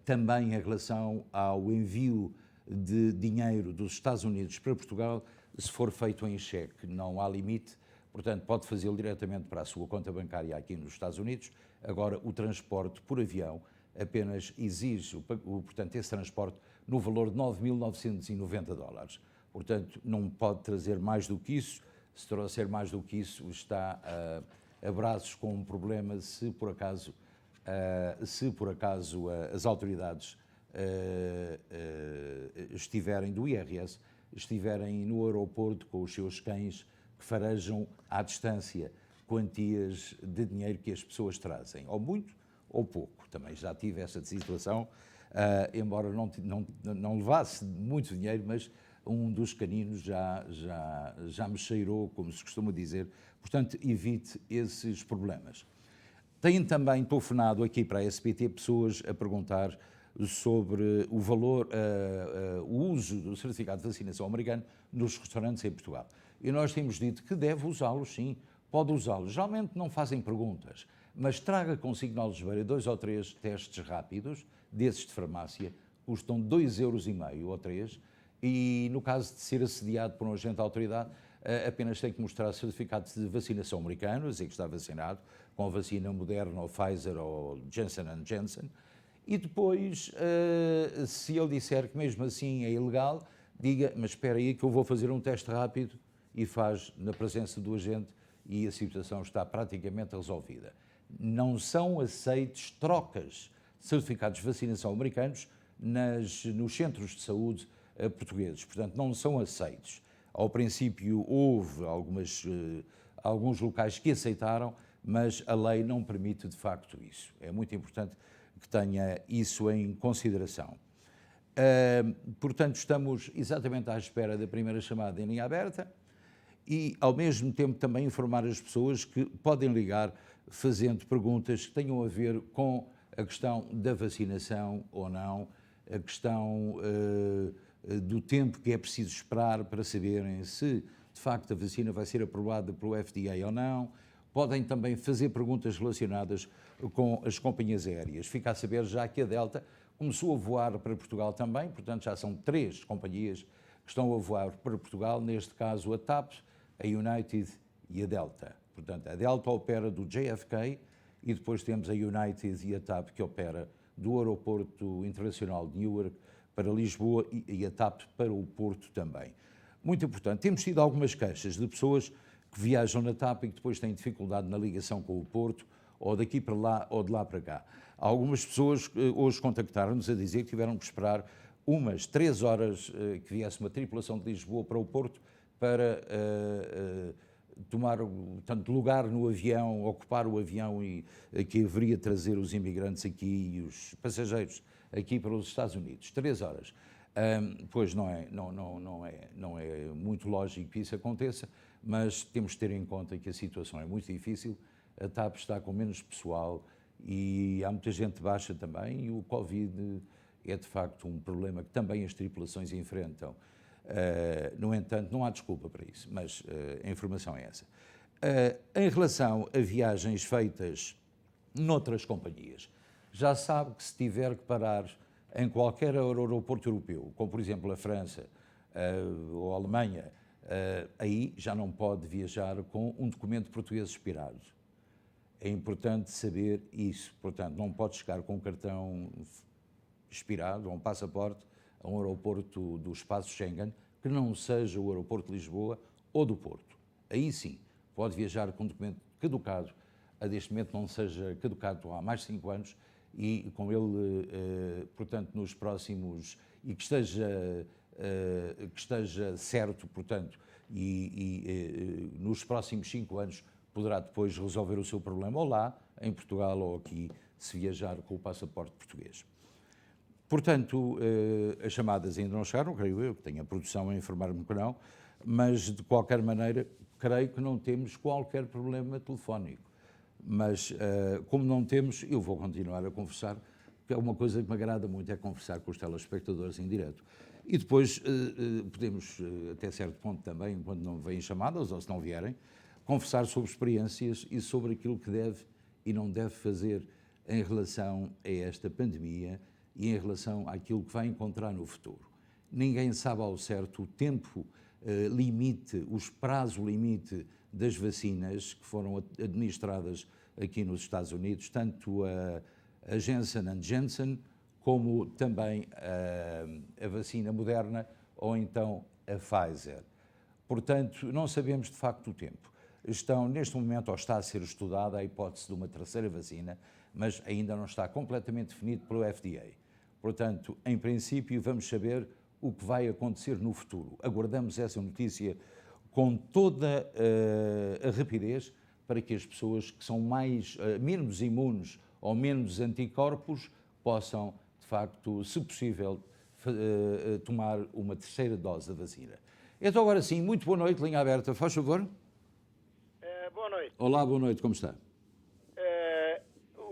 Também em relação ao envio de dinheiro dos Estados Unidos para Portugal, se for feito em cheque, não há limite, portanto pode fazê-lo diretamente para a sua conta bancária aqui nos Estados Unidos. Agora, o transporte por avião apenas exige, portanto, esse transporte no valor de $9.990. Portanto, não pode trazer mais do que isso. Se trouxer mais do que isso, está a braços com um problema se por acaso as autoridades estiverem do IRS, estiverem no aeroporto com os seus cães que farejam à distância quantias de dinheiro que as pessoas trazem, ou muito ou pouco. Também já tive essa situação, embora não levasse muito dinheiro, mas um dos caninos já me cheirou, como se costuma dizer. Portanto, evite esses problemas. Tenho também telefonado aqui para a SBT pessoas a perguntar sobre o valor, o uso do certificado de vacinação americano nos restaurantes em Portugal. E nós temos dito que deve usá-lo, sim, pode usá-lo. Geralmente não fazem perguntas, mas traga consigo na algebeira 2 ou 3 testes rápidos, desses de farmácia, custam 2,5 € ou 3, e no caso de ser assediado por um agente da autoridade, apenas tem que mostrar certificado de vacinação americano, dizer que está vacinado, com a vacina Moderna ou Pfizer ou Johnson & Johnson, e depois, se ele disser que mesmo assim é ilegal, diga, mas espera aí que eu vou fazer um teste rápido, e faz na presença do agente e a situação está praticamente resolvida. Não são aceites trocas de certificados de vacinação americanos nos centros de saúde portugueses, portanto não são aceitos. Ao princípio houve alguns locais que aceitaram, mas a lei não permite de facto isso. É muito importante que tenha isso em consideração. Portanto, estamos exatamente à espera da primeira chamada em linha aberta e, ao mesmo tempo, também informar as pessoas que podem ligar fazendo perguntas que tenham a ver com a questão da vacinação ou não, a questão do tempo que é preciso esperar para saberem se, de facto, a vacina vai ser aprovada pelo FDA ou não. Podem também fazer perguntas relacionadas com as companhias aéreas. Fica a saber já que a Delta começou a voar para Portugal também, portanto já são 3 companhias que estão a voar para Portugal, neste caso a TAP, a United e a Delta. Portanto, a Delta opera do JFK e depois temos a United e a TAP que opera do Aeroporto Internacional de Newark para Lisboa e a TAP para o Porto também. Muito importante, temos tido algumas queixas de pessoas que viajam na TAP e que depois têm dificuldade na ligação com o Porto, ou daqui para lá ou de lá para cá. Algumas pessoas hoje contactaram-nos a dizer que tiveram que esperar umas 3 horas que viesse uma tripulação de Lisboa para o Porto para tomar tanto lugar no avião, ocupar o avião e que haveria de trazer os imigrantes aqui e os passageiros aqui para os Estados Unidos. 3 horas. Pois não é muito lógico que isso aconteça, mas temos de ter em conta que a situação é muito difícil, a TAP está com menos pessoal e há muita gente baixa também e o Covid é de facto um problema que também as tripulações enfrentam. No entanto, não há desculpa para isso, mas a informação é essa. Em relação a viagens feitas noutras companhias, já sabe que se tiver que parar em qualquer aeroporto europeu, como por exemplo a França ou a Alemanha, aí já não pode viajar com um documento português expirado. É importante saber isso. Portanto, não pode chegar com um cartão expirado ou um passaporte a um aeroporto do espaço Schengen que não seja o aeroporto de Lisboa ou do Porto. Aí sim, pode viajar com um documento caducado, deste momento não seja caducado há mais de 5 anos e com ele, portanto, nos próximos, e que esteja certo, portanto, e nos próximos 5 anos poderá depois resolver o seu problema ou lá, em Portugal ou aqui, se viajar com o passaporte português. Portanto, as chamadas ainda não chegaram, creio eu, que tenho a produção a informar-me que não, mas de qualquer maneira, creio que não temos qualquer problema telefónico. Mas, como não temos, eu vou continuar a conversar, porque é uma coisa que me agrada muito, é conversar com os telespectadores em direto. E depois podemos, até certo ponto também, quando não vêm chamadas, ou se não vierem, conversar sobre experiências e sobre aquilo que deve e não deve fazer em relação a esta pandemia e em relação àquilo que vai encontrar no futuro. Ninguém sabe ao certo o tempo limite, os prazo limite das vacinas que foram administradas aqui nos Estados Unidos, tanto a Johnson & Johnson como também a vacina Moderna ou então a Pfizer. Portanto, não sabemos de facto o tempo. Neste momento, ou está a ser estudada a hipótese de uma terceira vacina, mas ainda não está completamente definido pelo FDA. Portanto, em princípio, vamos saber o que vai acontecer no futuro. Aguardamos essa notícia com toda a rapidez para que as pessoas que são menos imunes ou menos anticorpos possam, de facto, se possível, tomar uma terceira dose da vacina. Então, agora sim, muito boa noite, linha aberta, faz favor. Boa noite. Olá, boa noite, como está?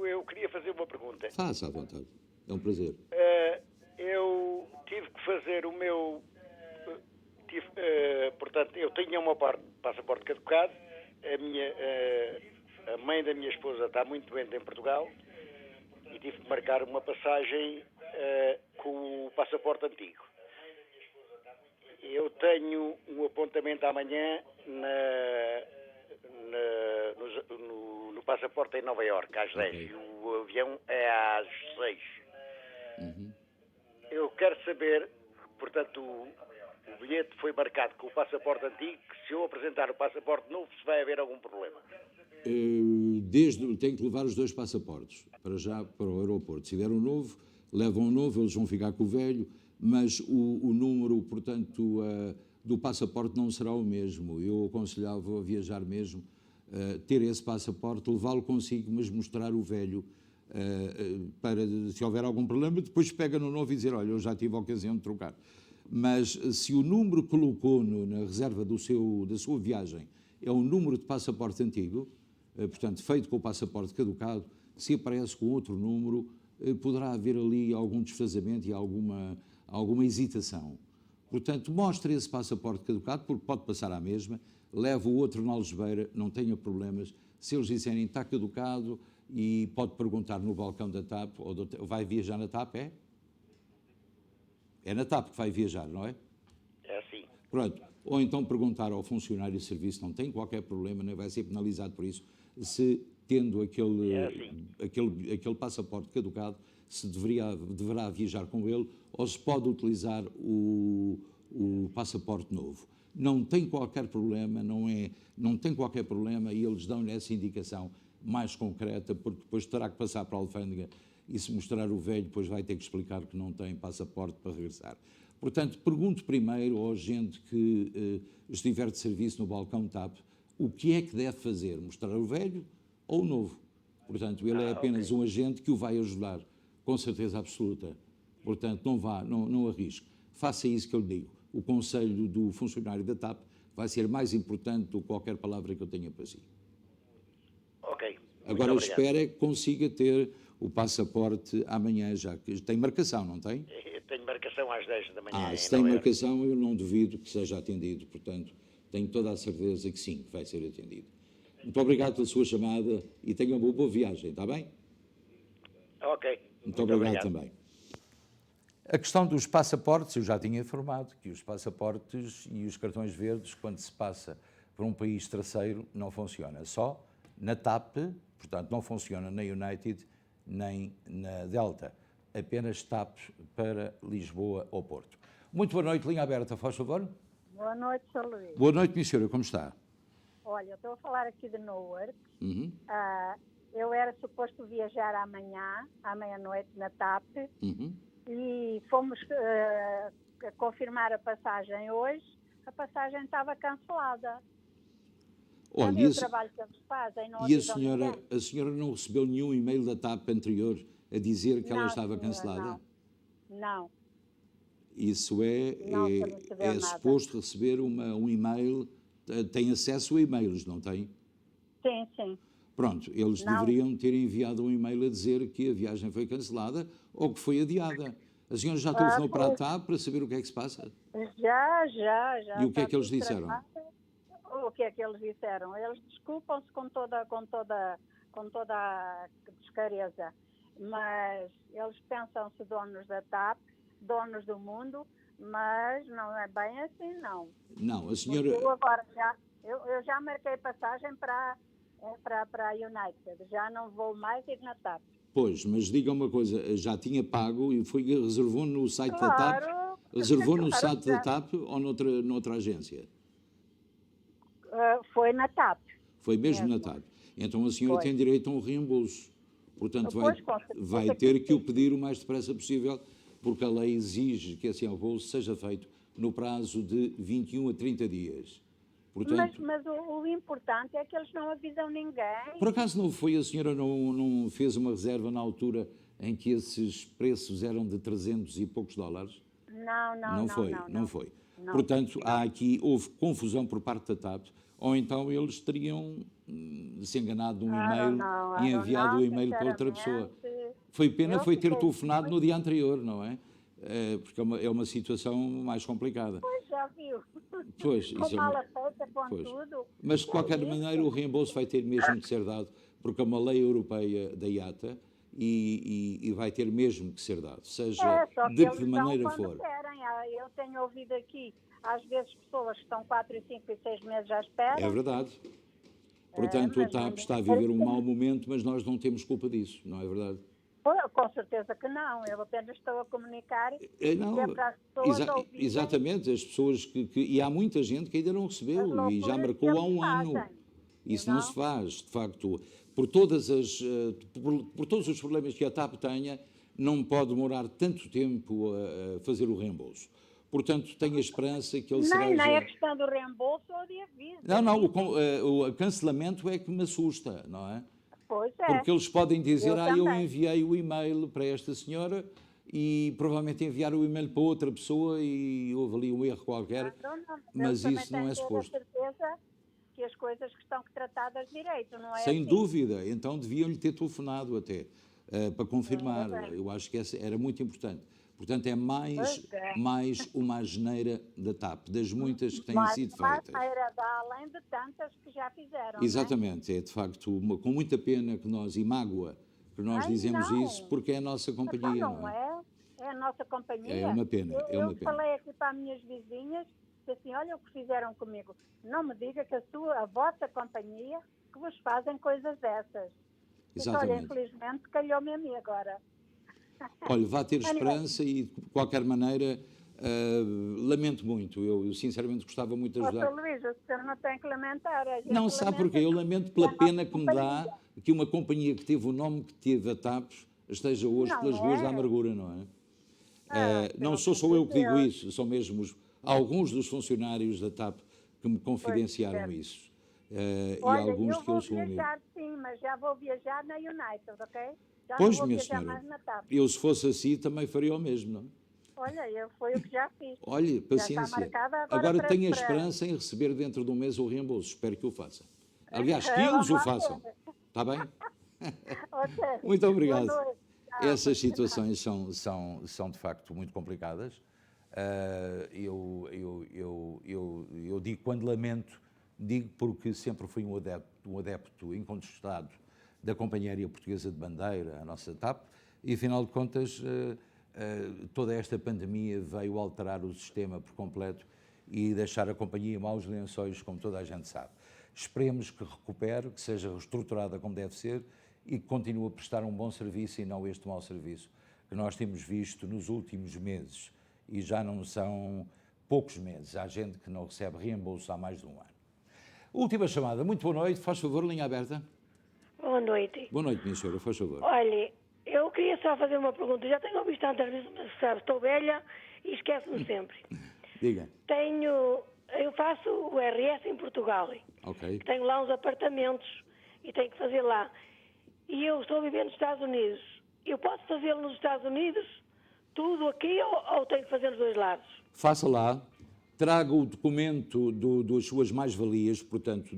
Eu queria fazer uma pergunta. Faça à vontade, é um prazer. Eu tive que fazer o meu... portanto, eu tinha um passaporte caducado, a mãe da minha esposa está muito doente em Portugal e tive que marcar uma passagem com o passaporte antigo. Eu tenho um apontamento amanhã no passaporte em Nova Iorque, às 10, e o avião é às 6. Uhum. Eu quero saber, portanto, o bilhete foi marcado com o passaporte antigo, que se eu apresentar o passaporte novo, se vai haver algum problema. Tem que levar os dois passaportes, para já, para o aeroporto. Se der um novo, levam um novo, eles vão ficar com o velho, mas o número, portanto, do passaporte não será o mesmo. Eu aconselhava a viajar mesmo, ter esse passaporte, levá-lo consigo, mas mostrar o velho, para, se houver algum problema, depois pega no novo e dizer, olha, eu já tive a ocasião de trocar. Mas se o número que colocou na reserva da sua viagem é um número de passaporte antigo, portanto, feito com o passaporte caducado, se aparece com outro número, poderá haver ali algum desfazamento e alguma hesitação. Portanto, mostre esse passaporte caducado, porque pode passar à mesma, leva o outro na algebeira, não tenha problemas. Se eles disserem está caducado, e pode perguntar no balcão da TAP, vai viajar na TAP, é? É na TAP que vai viajar, não é? É assim. Pronto. Ou então perguntar ao funcionário de serviço, não tem qualquer problema, nem vai ser penalizado por isso, se tendo aquele passaporte caducado, se deverá viajar com ele, ou se pode utilizar o passaporte novo. Não tem qualquer problema, não tem qualquer problema, e eles dão-lhe essa indicação mais concreta, porque depois terá que passar para a alfândega e se mostrar o velho, depois vai ter que explicar que não tem passaporte para regressar. Portanto, pergunto primeiro ao agente que estiver de serviço no balcão TAP o que é que deve fazer, mostrar o velho ou o novo. Portanto, ele é apenas um agente que o vai ajudar, com certeza absoluta. Portanto, não arrisque. Faça isso que eu lhe digo. O conselho do funcionário da TAP vai ser mais importante do que qualquer palavra que eu tenha para si. Ok. Agora espera que consiga ter o passaporte amanhã, já que tem marcação, não tem? Eu tenho marcação às 10 da manhã. Se tem marcação, eu não duvido que seja atendido. Portanto, tenho toda a certeza que sim, que vai ser atendido. Muito obrigado pela sua chamada e tenha uma boa viagem, está bem? Ok. Muito obrigado também. A questão dos passaportes, eu já tinha informado que os passaportes e os cartões verdes, quando se passa por um país terceiro, não funciona. Só na TAP, portanto, não funciona na United nem na Delta. Apenas TAP para Lisboa ou Porto. Muito boa noite, linha aberta, faz favor. Boa noite, Sr. Luís. Boa noite, minha senhora, como está? Olha, eu estou a falar aqui de Newark. Eu era suposto viajar amanhã, à meia-noite, na TAP, e fomos confirmar a passagem hoje. A passagem estava cancelada. Olha, o trabalho que eles fazem, não e a senhora não recebeu nenhum e-mail da TAP anterior a dizer que ela estava cancelada? Não. Isso é suposto receber um e-mail tem acesso a e-mails, não tem? Sim, sim. Pronto, eles deveriam ter enviado um e-mail a dizer que a viagem foi cancelada ou que foi adiada. A senhora já telefonou para a TAP para saber o que é que se passa? Já. E o que é que eles disseram? O que é que eles disseram? Eles desculpam-se com toda a descareza, mas eles pensam-se donos da TAP, donos do mundo, mas não é bem assim, não. Não, a senhora... Eu agora eu já marquei passagem para a United, já não vou mais ir na TAP. Pois, mas diga uma coisa, já tinha pago e reservou no site da TAP? Reservou no site da TAP ou noutra agência? Foi na TAP. Foi mesmo na TAP. Então a senhora tem direito a um reembolso. Portanto, vai ter que o pedir o mais depressa possível, porque a lei exige que esse reembolso seja feito no prazo de 21 a 30 dias. Portanto, mas o importante é que eles não avisam ninguém. Por acaso não foi, a senhora não fez uma reserva na altura em que esses preços eram de 300 e poucos dólares? Não foi. Portanto, houve confusão por parte da TAP, ou então eles teriam se enganado num e-mail e enviado o e-mail para outra pessoa. Foi pena ter telefonado no dia anterior, não é? Porque é uma situação mais complicada. Pois, já viu. Pois, com mala feita, com tudo. Mas, de qualquer maneira, o reembolso vai ter mesmo de ser dado, porque é uma lei europeia da IATA e vai ter mesmo que ser dado, seja de que maneira for. Querem. Eu tenho ouvido aqui, às vezes, pessoas que estão 4, 5 e 6 meses à espera. É verdade. Portanto, a TAP está a viver um mau momento, mas nós não temos culpa disso, não é verdade? Com certeza que não, eu apenas estou a comunicar não, para as pessoas ouvirem. Exatamente, as pessoas e há muita gente que ainda não recebeu e já marcou há um ano. Isso não se faz, de facto, por todos os problemas que a TAP tenha, não pode demorar tanto tempo a fazer o reembolso. Portanto, tenho a esperança que ele será... Nem é questão do reembolso ou de aviso. O cancelamento é que me assusta, não é? Pois é. Porque eles podem dizer, eu enviei o e-mail para esta senhora e provavelmente enviaram o e-mail para outra pessoa e houve ali um erro qualquer, mas isso não é suposto. Eu tenho certeza que as coisas que estão tratadas direito, não é? Sem dúvida, então deviam-lhe ter telefonado até, para confirmar, eu acho que essa era muito importante. Portanto, é mais uma asneira da TAP, das muitas que têm sido feitas. Além de tantas que já fizeram. Exatamente, é de facto com muita pena que nós, e mágoa, que nós dizemos isso, porque é a nossa companhia. Não é? É a nossa companhia. É uma pena, eu falei aqui para as minhas vizinhas, assim, olha o que fizeram comigo. Não me diga que a vossa companhia, que vos fazem coisas dessas. Exatamente. Olha, infelizmente, calhou-me a mim agora. Olha, vá ter esperança e, de qualquer maneira, lamento muito. Eu sinceramente gostava muito de ajudar. Sr. Luís, o senhor não tem que lamentar. Não, sabe porquê? Eu lamento pela pena que me dá que uma companhia que teve o nome que teve a TAP esteja hoje pelas ruas da amargura, não é? Não sou só eu que digo isso, são mesmo alguns dos funcionários da TAP que me confidenciaram isso. Olha, e alguns eu que eu vou viajar sim, mas já vou viajar na United, ok? Já pois, não vou minha viajar senhora, mais na TAP. eu se fosse assim também faria o mesmo, não é? Olha, foi o que já fiz. Olha, paciência. Já está marcada agora tenho a esperança em receber dentro de um mês o reembolso. Espero que o faça. Aliás, que eles o façam. Está bem? Okay. Muito obrigado. Essas situações são de facto muito complicadas. Eu digo quando lamento, digo porque sempre fui um adepto incontestado da Companhia Aérea Portuguesa de Bandeira, a nossa TAP, e afinal de contas toda esta pandemia veio alterar o sistema por completo e deixar a companhia em maus lençóis, como toda a gente sabe. Esperemos que recupere, que seja reestruturada como deve ser e que continue a prestar um bom serviço e não este mau serviço que nós temos visto nos últimos meses. E já não são poucos meses. Há gente que não recebe reembolso há mais de um ano. Última chamada. Muito boa noite. Faz favor, linha aberta. Boa noite. Boa noite, minha senhora. Faz favor. Olha, eu queria só fazer uma pergunta. Já tenho ouvido tantas vezes, mas sabe, estou velha e esqueço-me sempre. Diga. Eu faço o RS em Portugal. Ok. Tenho lá uns apartamentos e tenho que fazer lá. E eu estou vivendo nos Estados Unidos. Eu posso fazê-lo nos Estados Unidos, tudo aqui, ou tenho que fazer nos dois lados? Faça lá. traga o documento das suas mais-valias, portanto,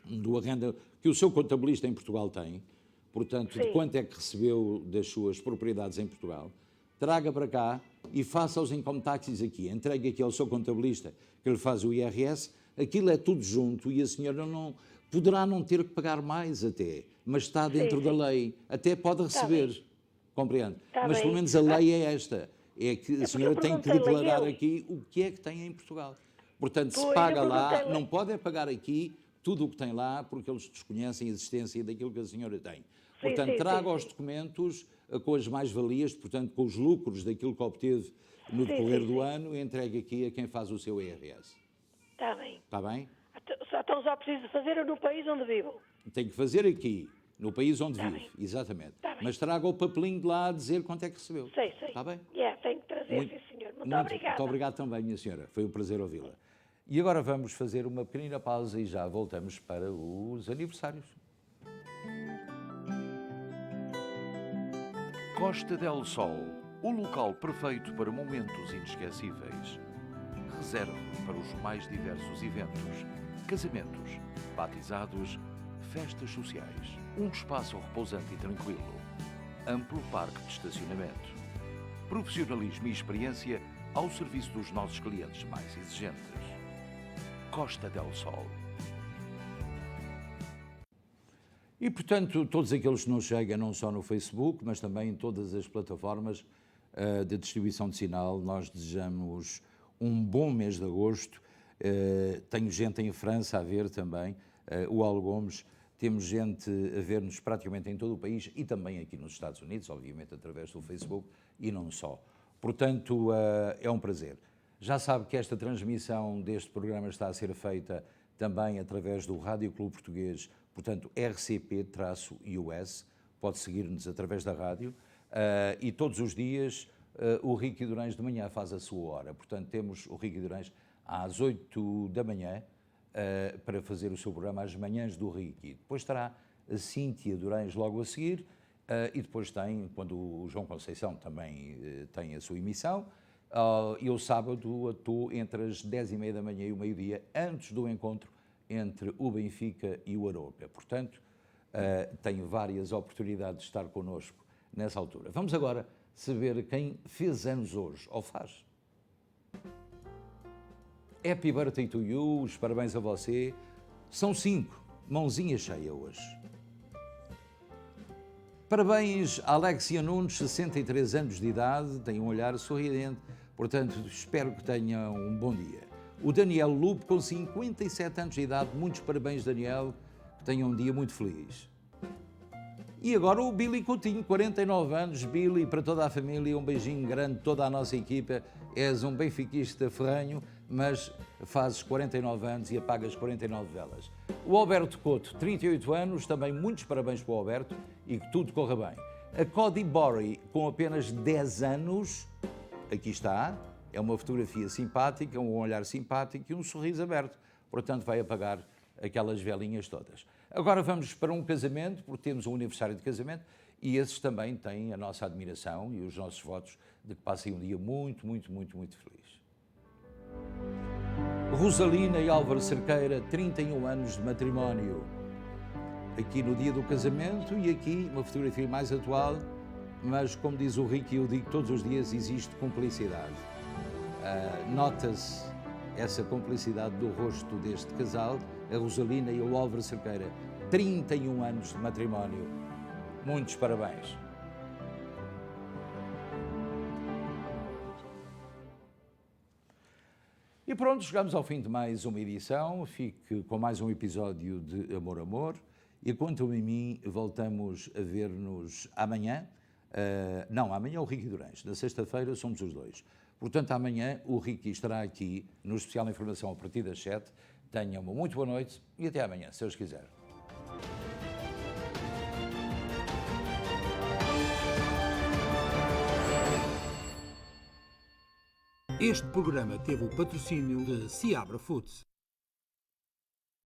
do arrenda que o seu contabilista em Portugal tem, portanto, de quanto é que recebeu das suas propriedades em Portugal, traga para cá e faça os income taxes aqui, entregue aqui ao seu contabilista que lhe faz o IRS, aquilo é tudo junto e a senhora poderá não ter que pagar mais até, mas está dentro da lei, até pode receber, compreende? Mas pelo menos a lei é esta, é que a senhora tem que declarar aqui o que é que tem em Portugal. Portanto, se paga lá, não pode pagar aqui tudo o que tem lá, porque eles desconhecem a existência daquilo que a senhora tem. Portanto, traga os documentos com as mais-valias, portanto, com os lucros daquilo que obteve no decorrer do ano, e entregue aqui a quem faz o seu IRS. Está bem. Está bem? Então só preciso fazer no país onde vivo. Tem que fazer aqui, no país onde vive, exatamente. Mas traga o papelinho de lá a dizer quanto é que recebeu. Sei. Está bem? Tenho que trazer, sim, senhor. Muito obrigada. Muito obrigado também, minha senhora. Foi um prazer ouvi-la. E agora vamos fazer uma pequenina pausa e já voltamos para os aniversários. Costa del Sol, o local perfeito para momentos inesquecíveis. Reserve para os mais diversos eventos, casamentos, batizados, festas sociais. Um espaço repousante e tranquilo. Amplo parque de estacionamento. Profissionalismo e experiência ao serviço dos nossos clientes mais exigentes. Costa del Sol. E, portanto, todos aqueles que nos chegam, não só no Facebook, mas também em todas as plataformas de distribuição de sinal, nós desejamos um bom mês de agosto. Tenho gente em França a ver também, o Al Gomes, temos gente a ver-nos praticamente em todo o país e também aqui nos Estados Unidos, obviamente através do Facebook, e não só. Portanto, é um prazer. Já sabe que esta transmissão deste programa está a ser feita também através do Rádio Clube Português, portanto, RCP-US, pode seguir-nos através da rádio, e todos os dias o Ricky Durães de manhã faz a sua hora. Portanto, temos o Ricky Durães às 8 da manhã para fazer o seu programa às manhãs do Ricky. Depois estará a Cíntia Durães logo a seguir, e depois tem, quando o João Conceição também tem a sua emissão, eu sábado estou entre as 10h30 da manhã e o meio-dia, antes do encontro entre o Benfica e o Aroca. Portanto, tenho várias oportunidades de estar connosco nessa altura. Vamos agora saber quem fez anos hoje, ou faz. Happy birthday to you, os parabéns a você. São 5, mãozinha cheia hoje. Parabéns a Alexia Nunes, 63 anos de idade, tem um olhar sorridente, portanto, espero que tenha um bom dia. O Daniel Lupo, com 57 anos de idade, muitos parabéns, Daniel, que tenha um dia muito feliz. E agora o Billy Coutinho, 49 anos, Billy, para toda a família, um beijinho grande, toda a nossa equipa. És um benfiquista ferrenho, mas fazes 49 anos e apagas 49 velas. O Alberto Couto, 38 anos, também muitos parabéns para o Alberto e que tudo corra bem. A Cody Borey, com apenas 10 anos, aqui está, é uma fotografia simpática, um olhar simpático e um sorriso aberto. Portanto, vai apagar aquelas velinhas todas. Agora vamos para um casamento, porque temos um aniversário de casamento e esses também têm a nossa admiração e os nossos votos de que passem um dia muito, muito, muito, muito feliz. Rosalina e Álvaro Cerqueira, 31 anos de matrimónio. Aqui no dia do casamento e aqui uma fotografia mais atual, mas como diz o Ricky, eu digo todos os dias, existe cumplicidade. Nota-se essa cumplicidade do rosto deste casal, a Rosalina e o Álvaro Cerqueira, 31 anos de matrimónio. Muitos parabéns. E pronto, chegamos ao fim de mais uma edição. Fique com mais um episódio de Amor, Amor. E quanto a mim, voltamos a ver-nos amanhã. Não, amanhã o Ricky Durães. Na sexta-feira somos os dois. Portanto, amanhã o Ricky estará aqui no Especial Informação a partir das 7. Tenham uma muito boa noite e até amanhã, se Deus quiser. Este programa teve o patrocínio de Seabra Foods.